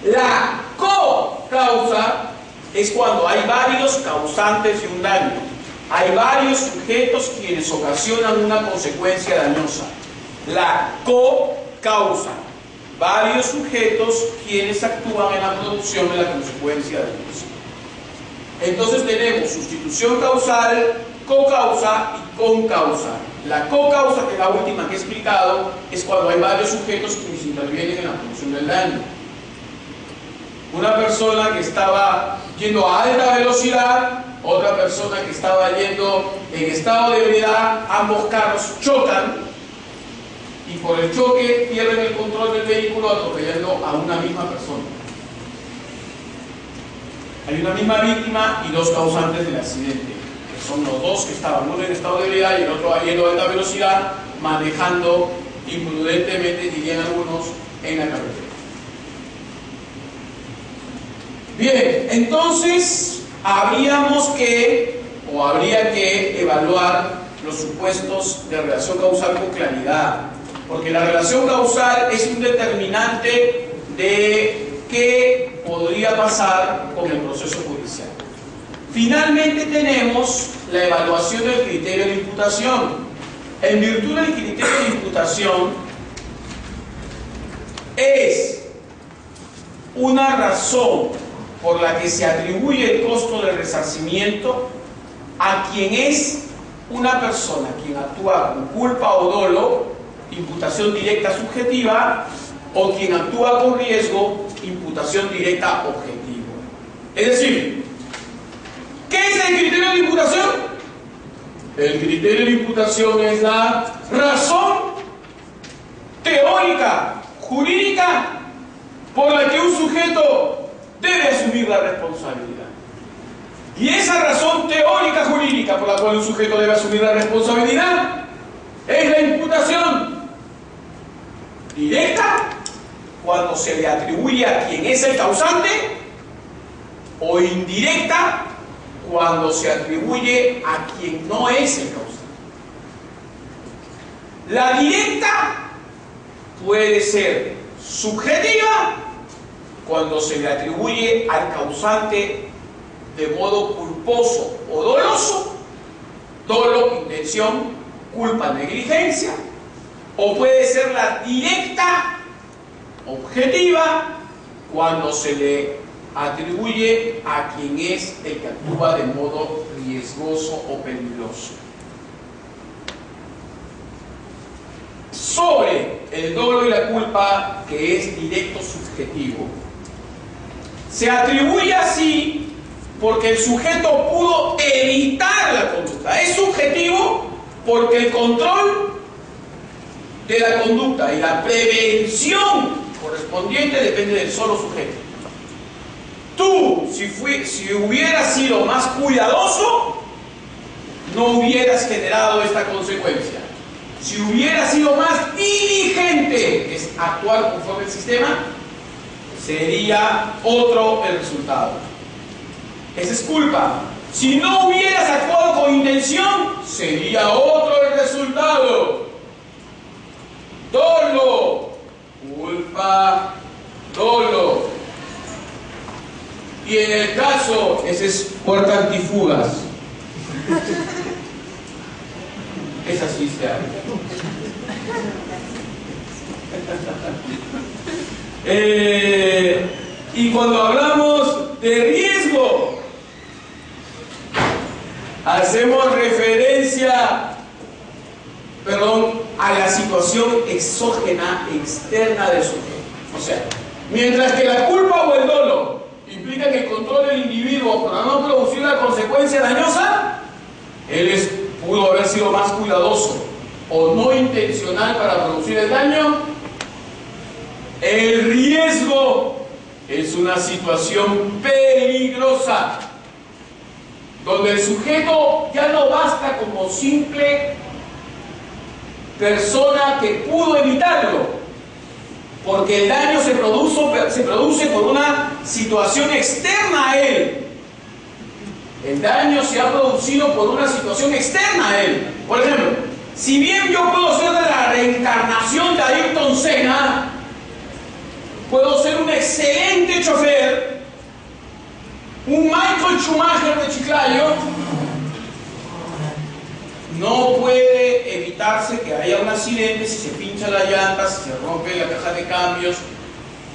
A: La co-causa es cuando hay varios causantes de un daño. Hay varios sujetos quienes ocasionan una consecuencia dañosa. La co-causa. Varios sujetos quienes actúan en la producción de la consecuencia dañosa. Entonces tenemos sustitución causal, co-causa y concausa. La co-causa, que es la última que he explicado, es cuando hay varios sujetos quienes intervienen en la producción del daño. Una persona que estaba yendo a alta velocidad, otra persona que estaba yendo en estado de ebriedad, ambos carros chocan y por el choque pierden el control del vehículo atropellando a una misma persona. Hay una misma víctima y dos causantes del accidente, que son los dos que estaban, uno en estado de ebriedad y el otro yendo a alta velocidad, manejando imprudentemente, dirían algunos, en la carretera. Bien, entonces habría que evaluar los supuestos de relación causal con claridad, porque la relación causal es un determinante de qué podría pasar con el proceso judicial. Finalmente tenemos la evaluación del criterio de imputación. En virtud del criterio de imputación es una razón por la que se atribuye el costo del resarcimiento a quien es una persona, quien actúa con culpa o dolo, imputación directa subjetiva, o quien actúa con riesgo, imputación directa objetiva. Es decir, ¿qué es el criterio de imputación? El criterio de imputación es la razón teórica, jurídica, por la que un sujeto debe asumir la responsabilidad. Y esa razón teórica jurídica por la cual un sujeto debe asumir la responsabilidad es la imputación directa, cuando se le atribuye a quien es el causante, o indirecta, cuando se atribuye a quien no es el causante. La directa puede ser subjetiva cuando se le atribuye al causante de modo culposo o doloso, dolo, intención, culpa, negligencia, o puede ser la directa objetiva cuando se le atribuye a quien es el que actúa de modo riesgoso o peligroso. Sobre el dolo y la culpa, que es directo subjetivo, se atribuye así porque el sujeto pudo evitar la conducta. Es subjetivo porque el control de la conducta y la prevención correspondiente depende del solo sujeto. Tú, si hubieras sido más cuidadoso, no hubieras generado esta consecuencia. Si hubieras sido más diligente, es actuar conforme el sistema, sería otro el resultado. Esa es culpa. Si no hubieras actuado con intención, sería otro el resultado. Dolo, culpa, dolo. Y en el caso, ese es puerta antifugas. Es así se habla. Y cuando hablamos de riesgo, hacemos referencia, a la situación exógena, externa del sujeto. O sea, mientras que la culpa o el dolo implican el control del individuo para no producir la consecuencia dañosa, él pudo haber sido más cuidadoso o no intencional para producir el daño. El riesgo es una situación peligrosa, donde el sujeto ya no basta como simple persona que pudo evitarlo, porque el daño se produce por una situación externa a él. El daño se ha producido por una situación externa a él. Por ejemplo, si bien yo puedo ser de la reencarnación de Ayrton Senna, puedo ser un excelente chofer, un Michael Schumacher de Chiclayo, no puede evitarse que haya un accidente si se pincha la llanta, si se rompe la caja de cambios,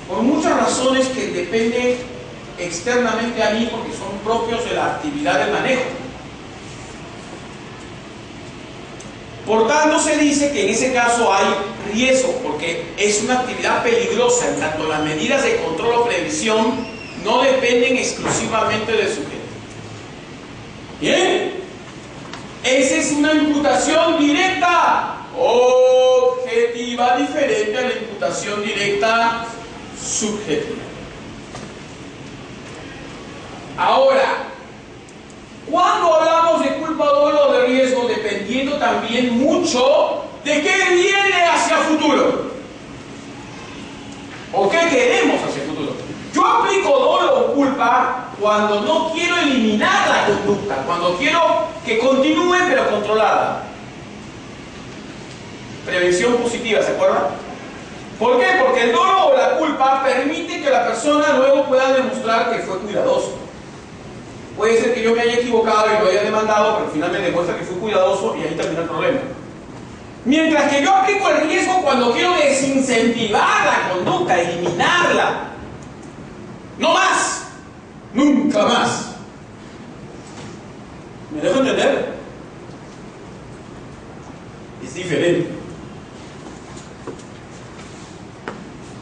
A: por muchas razones que dependen externamente a mí porque son propios de la actividad del manejo. Por tanto, se dice que en ese caso hay riesgo, porque es una actividad peligrosa, en tanto las medidas de control o previsión no dependen exclusivamente del sujeto. ¿Bien? Esa es una imputación directa objetiva, diferente a la imputación directa subjetiva. Ahora, cuando hablamos de culpa, dolo o de riesgo, dependiendo también mucho de qué viene hacia el futuro o qué queremos hacia el futuro. Yo aplico dolo o culpa cuando no quiero eliminar la conducta, cuando quiero que continúe pero controlada. Prevención positiva, ¿se acuerdan? ¿Por qué? Porque el dolo o la culpa permite que la persona luego pueda demostrar que fue cuidadoso. Puede ser que yo me haya equivocado y lo haya demandado, pero al final me demuestra que fui cuidadoso y ahí termina el problema. Mientras que yo aplico el riesgo cuando quiero desincentivar la conducta, eliminarla. nunca más. ¿Me dejo entender? Es diferente.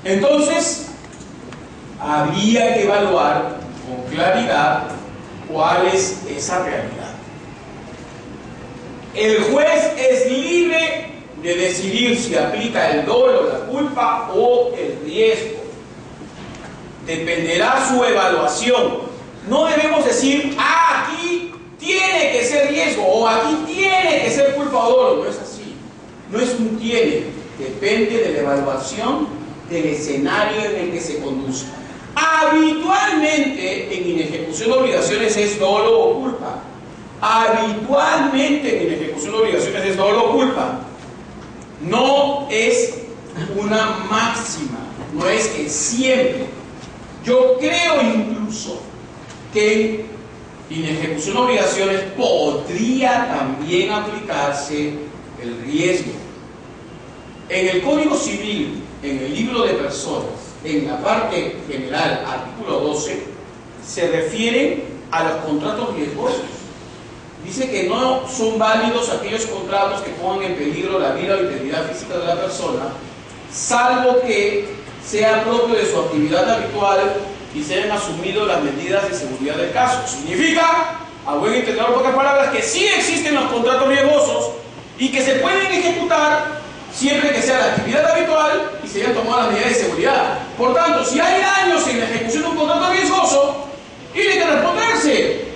A: Entonces, habría que evaluar con claridad cuál es esa realidad. El juez es libre de decidir si aplica el dolo, la culpa o el riesgo. Dependerá su evaluación. No debemos decir, aquí tiene que ser riesgo o aquí tiene que ser culpa o dolo. No es así. No es un tiene. Depende de la evaluación del escenario en el que se conduzca. Habitualmente en inejecución de obligaciones es dolo o culpa. Habitualmente en inejecución de obligaciones es dolo o culpa. No es una máxima, no es que siempre. Yo creo incluso que en inejecución de obligaciones podría también aplicarse el riesgo. En el Código Civil, en el libro de personas, en la parte general, artículo 12, se refiere a los contratos riesgosos. Dice que no son válidos aquellos contratos que pongan en peligro la vida o integridad física de la persona, salvo que sea propio de su actividad habitual y se hayan asumido las medidas de seguridad del caso. Significa, a buen entender en pocas palabras, que sí existen los contratos riesgosos y que se pueden ejecutar siempre que sea la actividad habitual y se hayan tomado las medidas de seguridad. Por tanto, si hay daños en la ejecución de un contrato riesgoso, tiene que responderse.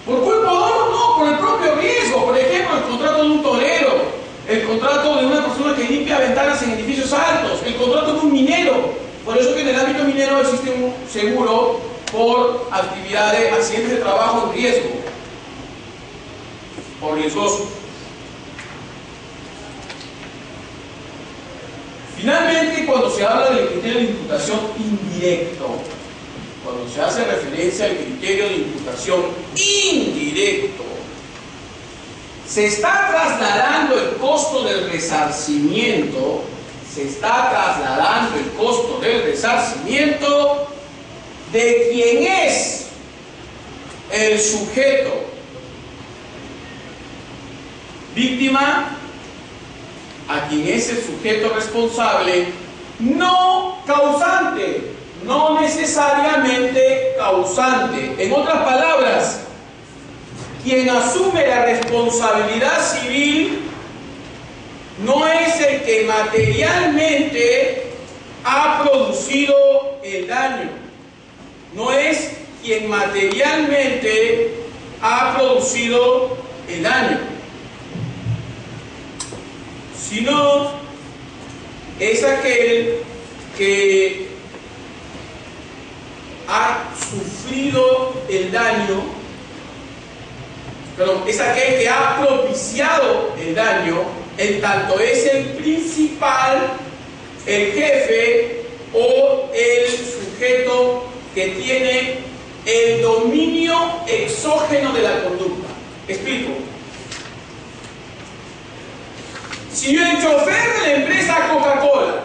A: ¿Por culpa o dolo? No, por el propio riesgo. Por ejemplo, el contrato de un torero, el contrato de una persona que limpia ventanas en edificios altos, el contrato de un minero. Por eso que en el ámbito minero existe un seguro por actividades, accidentes de trabajo en riesgo, por riesgoso. Finalmente, cuando se habla del criterio de imputación indirecto, cuando se hace referencia al criterio de imputación indirecto, se está trasladando el costo del resarcimiento, de quien es el sujeto víctima a quien es el sujeto responsable, no causante, no necesariamente causante. En otras palabras, quien asume la responsabilidad civil no es el que materialmente ha producido el daño, no es quien materialmente ha producido el daño, sino es aquel que ha sufrido el daño, perdón, es aquel que ha propiciado el daño, en tanto es el principal, el jefe o el sujeto que tiene el dominio exógeno de la conducta. Explico. Si el chofer de la empresa Coca-Cola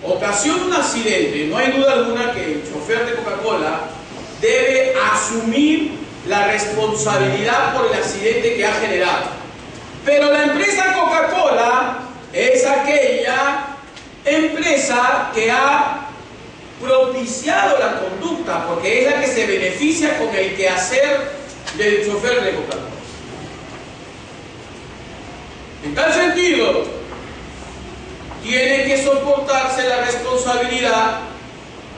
A: ocasiona un accidente, no hay duda alguna que el chofer de Coca-Cola debe asumir la responsabilidad por el accidente que ha generado. Pero la empresa Coca-Cola es aquella empresa que ha propiciado la conducta, porque es la que se beneficia con el quehacer del chofer de Coca-Cola. En tal sentido, tiene que soportarse la responsabilidad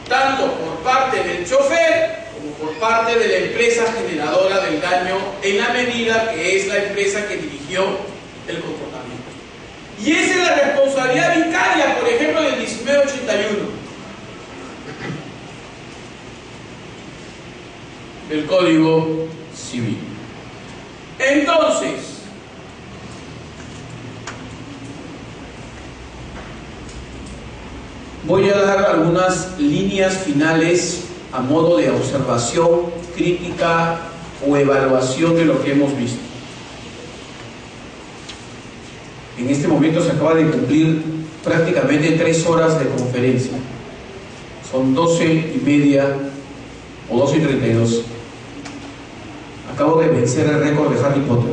A: tanto por parte del chofer como por parte de la empresa generadora del daño, en la medida que es la empresa que dirigió el comportamiento. Y esa es la responsabilidad vicaria, por ejemplo, del 1981 del Código Civil. Entonces, voy a dar algunas líneas finales a modo de observación, crítica o evaluación de lo que hemos visto. En este momento se acaba de cumplir prácticamente 3 horas de conferencia. Son 12:30 o 2:32. Acabo de vencer el récord de Harry Potter,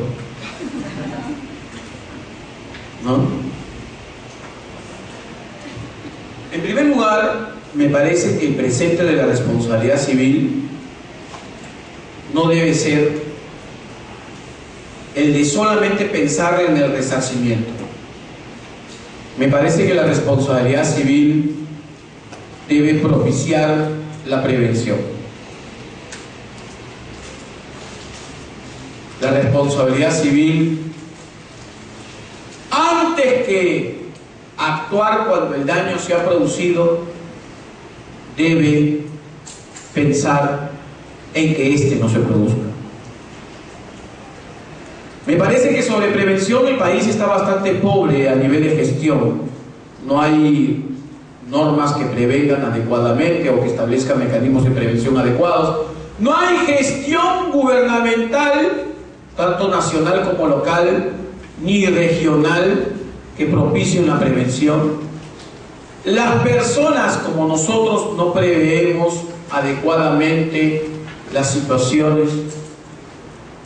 A: ¿no? En primer lugar, me parece que el presente de la responsabilidad civil no debe ser el de solamente pensar en el resarcimiento. Me parece que la responsabilidad civil debe propiciar la prevención. La responsabilidad civil, antes que actuar cuando el daño se ha producido, debe pensar en que éste no se produzca. Me parece que sobre prevención el país está bastante pobre a nivel de gestión. No hay normas que prevengan adecuadamente o que establezcan mecanismos de prevención adecuados. No hay gestión gubernamental, tanto nacional como local, ni regional, que propicien la prevención. Las personas como nosotros no preveemos adecuadamente las situaciones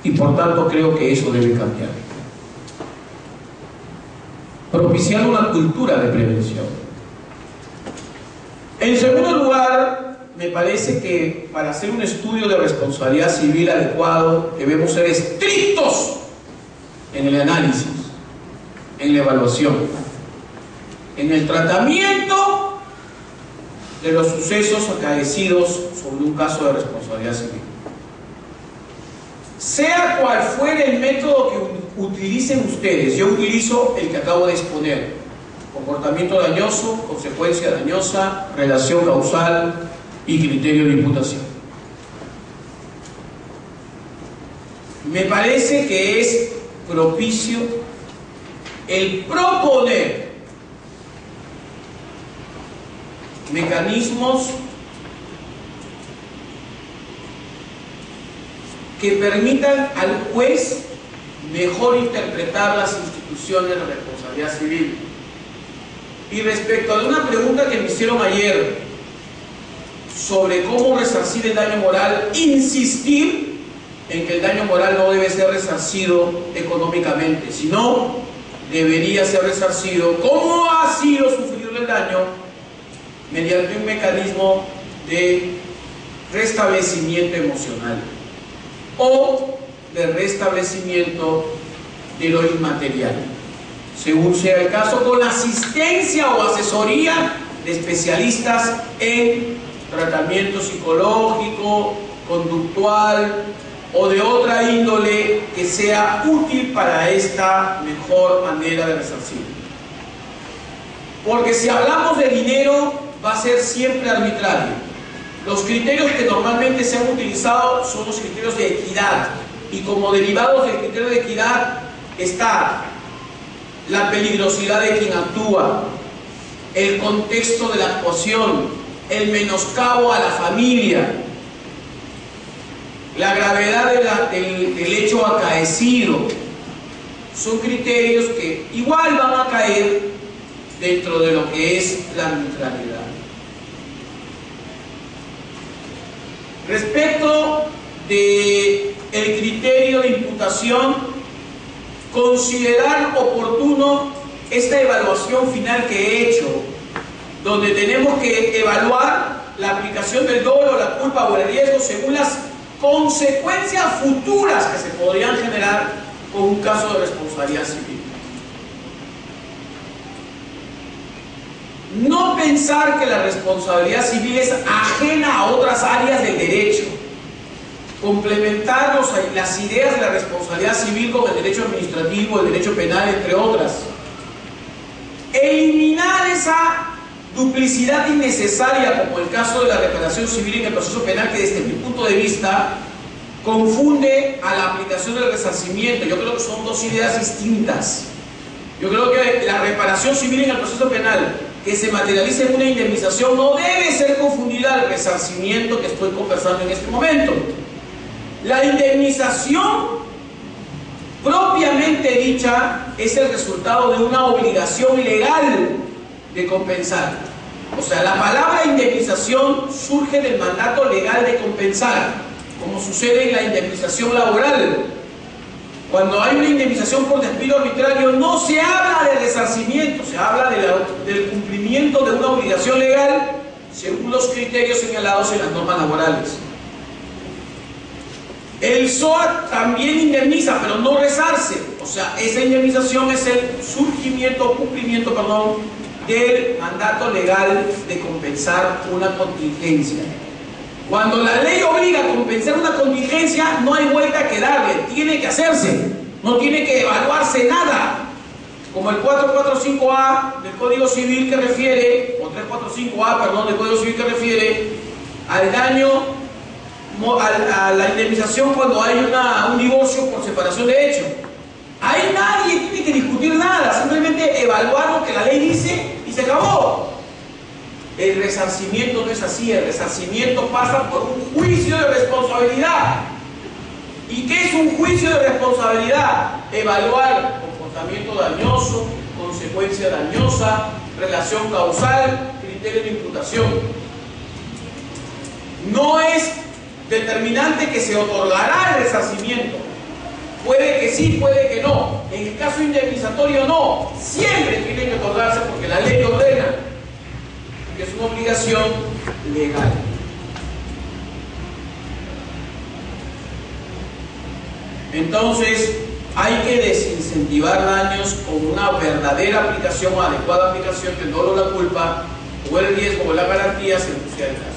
A: y por tanto creo que eso debe cambiar. Propiciar una cultura de prevención. En segundo lugar, me parece que para hacer un estudio de responsabilidad civil adecuado debemos ser estrictos en el análisis, en la evaluación, en el tratamiento de los sucesos acaecidos sobre un caso de responsabilidad civil. Sea cual fuere el método que utilicen ustedes, yo utilizo el que acabo de exponer: comportamiento dañoso, consecuencia dañosa, relación causal y criterio de imputación. Me parece que es propicio el proponer mecanismos que permitan al juez mejor interpretar las instituciones de responsabilidad civil. Y respecto a una pregunta que me hicieron ayer sobre cómo resarcir el daño moral, insistir en que el daño moral no debe ser resarcido económicamente, sino debería ser resarcido, como ha sido sufrido el daño, mediante un mecanismo de restablecimiento emocional o de restablecimiento de lo inmaterial, según sea el caso, con la asistencia o asesoría de especialistas en tratamiento psicológico, conductual o de otra índole que sea útil para esta mejor manera de resarcir. Porque si hablamos de dinero, va a ser siempre arbitrario. Los criterios que normalmente se han utilizado son los criterios de equidad, y como derivados del criterio de equidad está la peligrosidad de quien actúa, el contexto de la actuación, el menoscabo a la familia, la gravedad del hecho acaecido. Son criterios que igual van a caer dentro de lo que es la arbitrariedad. Respecto del criterio de imputación, considerar oportuno esta evaluación final que he hecho, donde tenemos que evaluar la aplicación del dolo, la culpa o el riesgo según las consecuencias futuras que se podrían generar con un caso de responsabilidad civil. No pensar que la responsabilidad civil es ajena a otras áreas del derecho. Complementar las ideas de la responsabilidad civil con el derecho administrativo, el derecho penal, entre otras. Eliminar esa duplicidad innecesaria, como el caso de la reparación civil en el proceso penal, que desde mi punto de vista confunde a la aplicación del resarcimiento. Yo creo que son dos ideas distintas. Yo creo que la reparación civil en el proceso penal, que se materializa en una indemnización, no debe ser confundida al resarcimiento que estoy conversando en este momento. La indemnización propiamente dicha es el resultado de una obligación legal de compensar. O sea, la palabra indemnización surge del mandato legal de compensar, como sucede en la indemnización laboral. Cuando hay una indemnización por despido arbitrario, no se habla de resarcimiento, se habla del cumplimiento de una obligación legal según los criterios señalados en las normas laborales. El SOAT también indemniza, pero no resarce. O sea, esa indemnización es el cumplimiento, del mandato legal de compensar una contingencia. Cuando la ley obliga a compensar una contingencia, no hay vuelta que darle, tiene que hacerse, no tiene que evaluarse nada. Como el 445A del Código Civil que refiere, o 345A, perdón, del Código Civil que refiere al daño, a la indemnización cuando hay un divorcio por separación de hecho. Ahí nadie tiene que discutir nada, simplemente evaluar lo que la ley dice y se acabó. El resarcimiento no es así, el resarcimiento pasa por un juicio de responsabilidad. ¿Y qué es un juicio de responsabilidad? Evaluar comportamiento dañoso, consecuencia dañosa, relación causal, criterio de imputación. No es determinante que se otorgará el resarcimiento. Puede que sí, puede que no. En el caso indemnizatorio no. Siempre tiene que otorgarse porque la ley lo ordena. Que es una obligación legal. Entonces, hay que desincentivar daños con una verdadera aplicación o adecuada aplicación del dolo o la culpa, o el riesgo o la garantía, se pusiera el caso.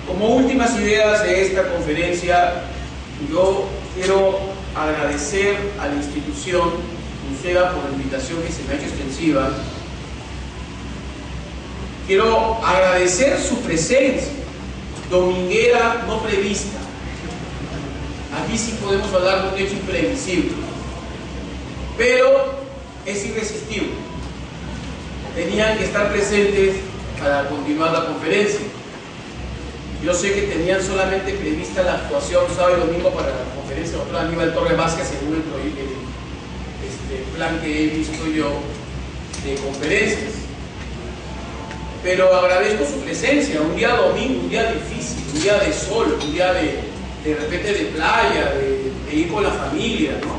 A: Como últimas ideas de esta conferencia, yo quiero agradecer a la institución UCEBA por la invitación que se me ha hecho extensiva. Quiero agradecer su presencia dominguera no prevista. Aquí sí podemos hablar de un hecho imprevisible, pero es irresistible. Tenían que estar presentes para continuar la conferencia. Yo sé que tenían solamente prevista la actuación sábado y domingo para la conferencia del doctor Aníbal Torres Vázquez según el plan que he visto yo de conferencias. Pero agradezco su presencia, un día domingo, un día difícil, un día de sol, un día de repente de playa, de ir con la familia, ¿no?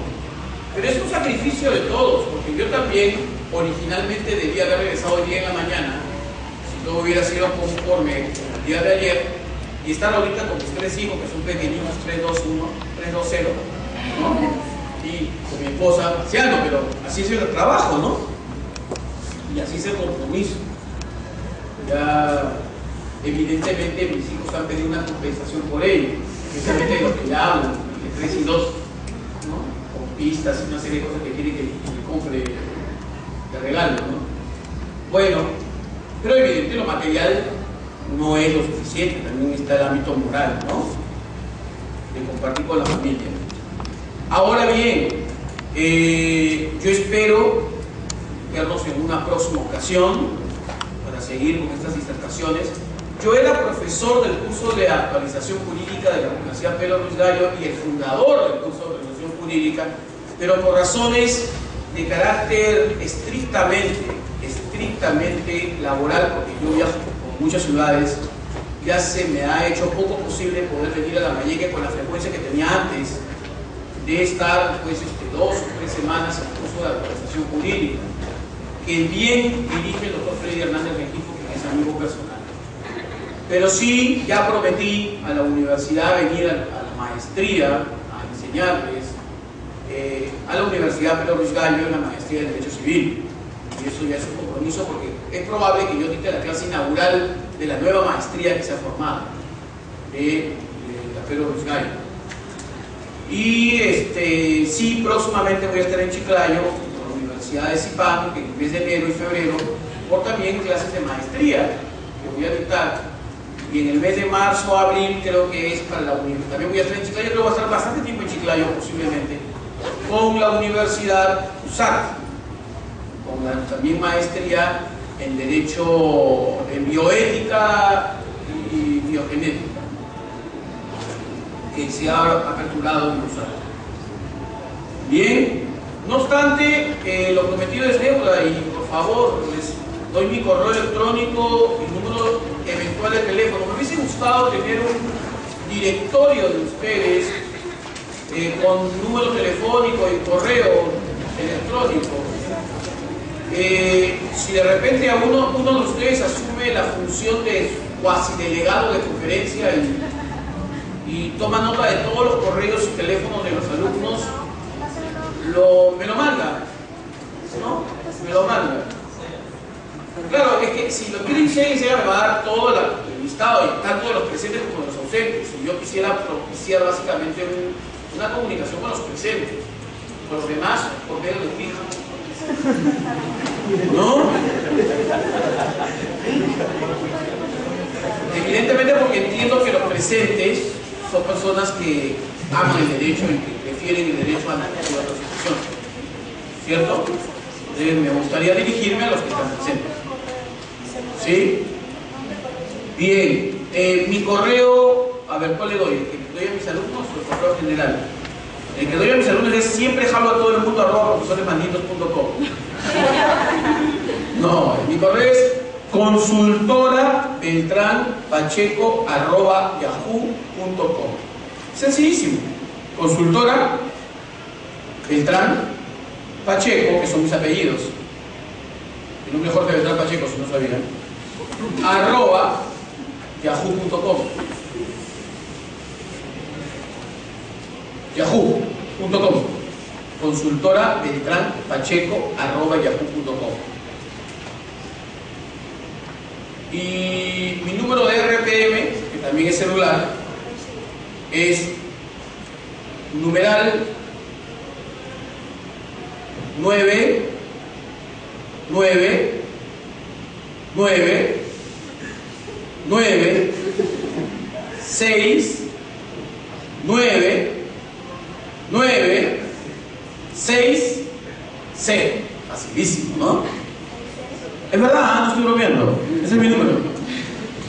A: Pero es un sacrificio de todos, porque yo también originalmente debía haber regresado hoy día en la mañana, si todo hubiera sido conforme el día de ayer, y estar ahorita con mis 3 hijos, que son pequeñitos, 3, 2, 1, 3, 2, 0, ¿no? Y con mi esposa paseando, pero así es el trabajo, ¿no? Y así es el compromiso. Ya, evidentemente, mis hijos han pedido una compensación por ello, especialmente los que ya hablan, de 3 y 2, ¿no? Con pistas y una serie de cosas que quieren que le compre de regalo, ¿no? Bueno, pero evidentemente lo material no es lo suficiente, también está el ámbito moral, ¿no? De compartir con la familia. Ahora bien, yo espero vernos en una próxima ocasión para seguir con estas disertaciones. Yo era profesor del curso de actualización jurídica de la Universidad Pedro Luis Gallo y el fundador del curso de actualización jurídica, pero por razones de carácter estrictamente laboral, porque yo viajo por muchas ciudades, ya se me ha hecho poco posible poder venir a Lambayeque con la frecuencia que tenía antes de estar pues, 2 o 3 semanas en el curso de actualización jurídica, que bien dirige el doctor Freddy Hernández Rengifo, que es amigo personal. Pero sí, ya prometí a la universidad venir a la maestría a enseñarles, a la Universidad Pedro Luis Gallo en la maestría de Derecho Civil. Y eso ya es un compromiso porque es probable que yo dicte la clase inaugural de la nueva maestría que se ha formado de la Pedro Luis Gallo. Y sí, próximamente voy a estar en Chiclayo, con la Universidad de Zipán, que en el mes de enero y febrero, por también clases de maestría que voy a dictar. Y en el mes de marzo, abril, creo que es para la universidad. También voy a estar en Chiclayo, creo que voy a estar bastante tiempo en Chiclayo, posiblemente, con la Universidad USAC, con la también maestría en Derecho en Bioética y Biogenética, que se ha aperturado en USAC. Bien, no obstante, lo prometido es deuda y por favor les doy mi correo electrónico y número eventual de teléfono. Me hubiese gustado tener un directorio de ustedes con número telefónico y correo electrónico. Si de repente uno de ustedes asume la función de cuasi delegado de conferencia y toma nota de todos los correos y teléfonos de los alumnos, me lo manda, ¿no? Me lo manda. Claro, es que si lo quieren me va a dar todo el listado, tanto de los presentes como de los ausentes. Y yo quisiera propiciar básicamente una comunicación con los presentes. Con los demás, por medio de Ouija. ¿No? Evidentemente porque entiendo que los presentes son personas que aman el derecho y que prefieren el derecho a la Constitución, ¿cierto? Entonces me gustaría dirigirme a los que están presentes. ¿Sí? Bien, mi correo, a ver, ¿cuál le doy? ¿El que doy a mis alumnos o el correo general? El que doy a mis alumnos es siempre jalo a todo el mundo @profesoresmalditos.com. No, mi correo es consultora_beltrán_pacheco@yahoo.com. Sencillísimo. Consultora Beltrán Pacheco, que son mis apellidos. Mi nombre es Jorge Beltrán Pacheco, si no sabían. @yahoo.com. Yahoo.com. Consultora Beltrán Pacheco @yahoo.com. Y mi número de RPM, que también es celular, es numeral 9 9 9 9 6 9 9 6 0. Facilísimo, ¿no? Es verdad, no estoy bromeando. Ese es mi número.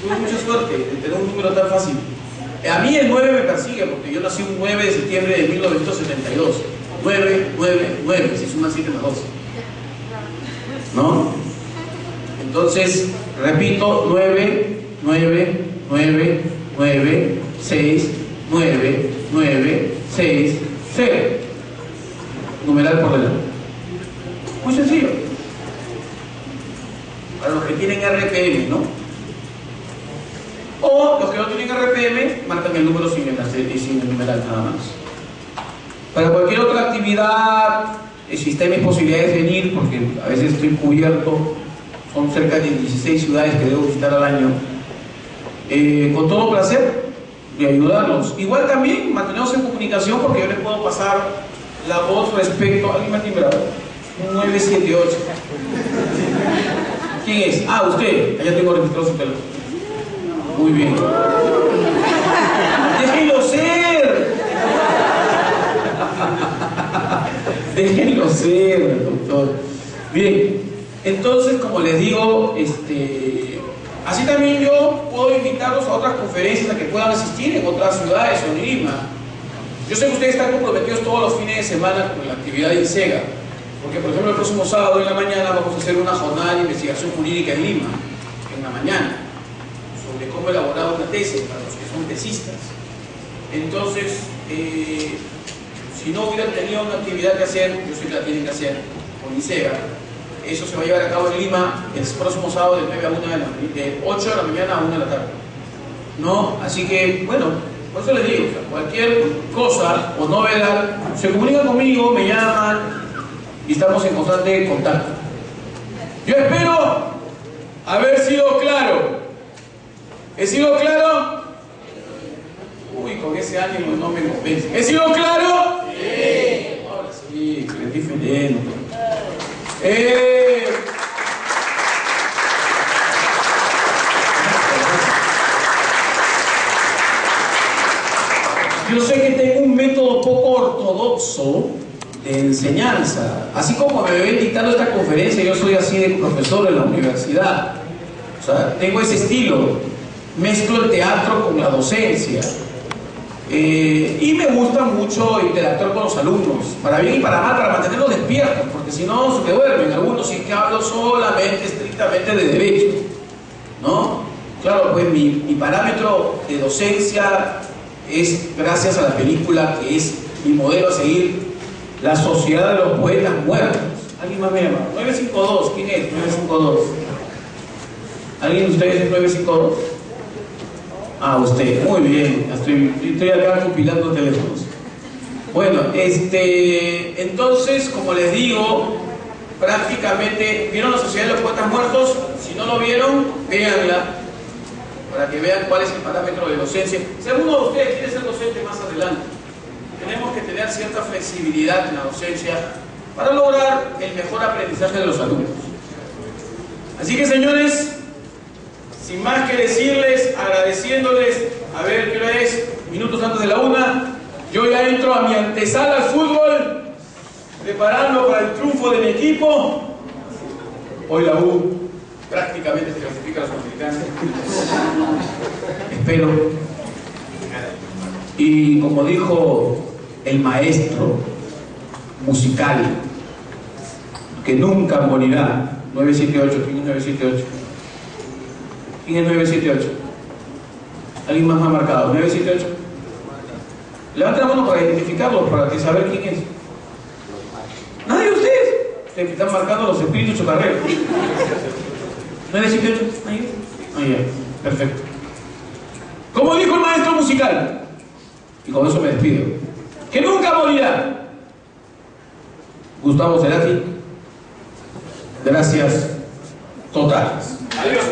A: Tuve mucha suerte de tener un número tan fácil. A mí el 9 me persigue porque yo nací un 9 de septiembre de 1972. 9, 9, 9, si suma 7 más 12. ¿No? Entonces, repito, 9, 9, 9, 9, 6, 9, 9, 6, 0. Numeral por delante. Muy sencillo. Para los que tienen RPM, ¿no? O los que no tienen RPM, marcan el número sin el numeral nada más. Para cualquier otra actividad, si está en mis posibilidades de venir, porque a veces estoy cubierto, son cerca de 16 ciudades que debo visitar al año, con todo placer de ayudarlos. Igual también mantenemos en comunicación porque yo les puedo pasar la voz respecto a alguien más timbrado. 978. ¿Quién es? Ah, usted. Allá tengo registrado su teléfono. Muy bien. ¡Déjenlo ser! Déjenlo ser, doctor. Bien. Entonces, como les digo, así también yo puedo invitarlos a otras conferencias a que puedan asistir en otras ciudades o en Lima. Yo sé que ustedes están comprometidos todos los fines de semana con la actividad de INSEGA, porque por ejemplo el próximo sábado en la mañana vamos a hacer una jornada de investigación jurídica en Lima, en la mañana, sobre cómo elaborar una tesis para los que son tesistas. Entonces, si no hubieran tenido una actividad que hacer, yo sé que la tienen que hacer con INSEGA. Eso se va a llevar a cabo en Lima el próximo sábado de 9 a 1 de 8 de la mañana a 1 de la tarde. ¿No? Así que, bueno, por eso les digo, o sea, cualquier cosa o novedad, se comunican conmigo, me llaman y estamos en constante contacto. Yo espero haber sido claro. ¿He sido claro? Uy, con ese ánimo no me convence. ¿He sido claro? Sí. Ahora sí, que es diferente. Yo sé que tengo un método poco ortodoxo de enseñanza. Así como me ven dictando esta conferencia, yo soy así de profesor en la universidad. O sea, tengo ese estilo. Mezclo el teatro con la docencia. Y me gusta mucho interactuar con los alumnos, para bien y para mal, para mantenerlos despiertos, porque si no se duermen algunos, si es que hablo solamente, estrictamente de derecho, ¿no? Claro, pues mi parámetro de docencia es gracias a la película que es mi modelo a seguir, La Sociedad de los Poetas Muertos. ¿Alguien más me llama? 952, ¿quién es? 952. ¿Alguien de ustedes es 952? Ah, usted, muy bien, estoy acá compilando teléfonos. Bueno, entonces, como les digo, prácticamente, ¿vieron La Sociedad de los Poetas Muertos? Si no lo vieron, véanla, para que vean cuál es el parámetro de docencia. Si alguno de ustedes quiere ser docente más adelante, tenemos que tener cierta flexibilidad en la docencia para lograr el mejor aprendizaje de los alumnos. Así que, señores, sin más que decirles, agradeciéndoles, a ver qué hora es, minutos antes de la 1, yo ya entro a mi antesala al fútbol, preparando para el triunfo de mi equipo. Hoy la U prácticamente se clasifica a los americanos. Espero. Y como dijo el maestro musical, que nunca morirá, 978, ¿quién es 978? ¿Quién es 978? ¿Alguien más me ha marcado? 978. Levanten la mano para identificarlos, para que saber quién es. Nadie de ustedes. Ustedes que están marcando los espíritus chocarreros. 978. Ahí. Ahí, perfecto. Como dijo el maestro musical, y con eso me despido, que nunca morirá. Gustavo Cerati. Gracias totales. Adiós.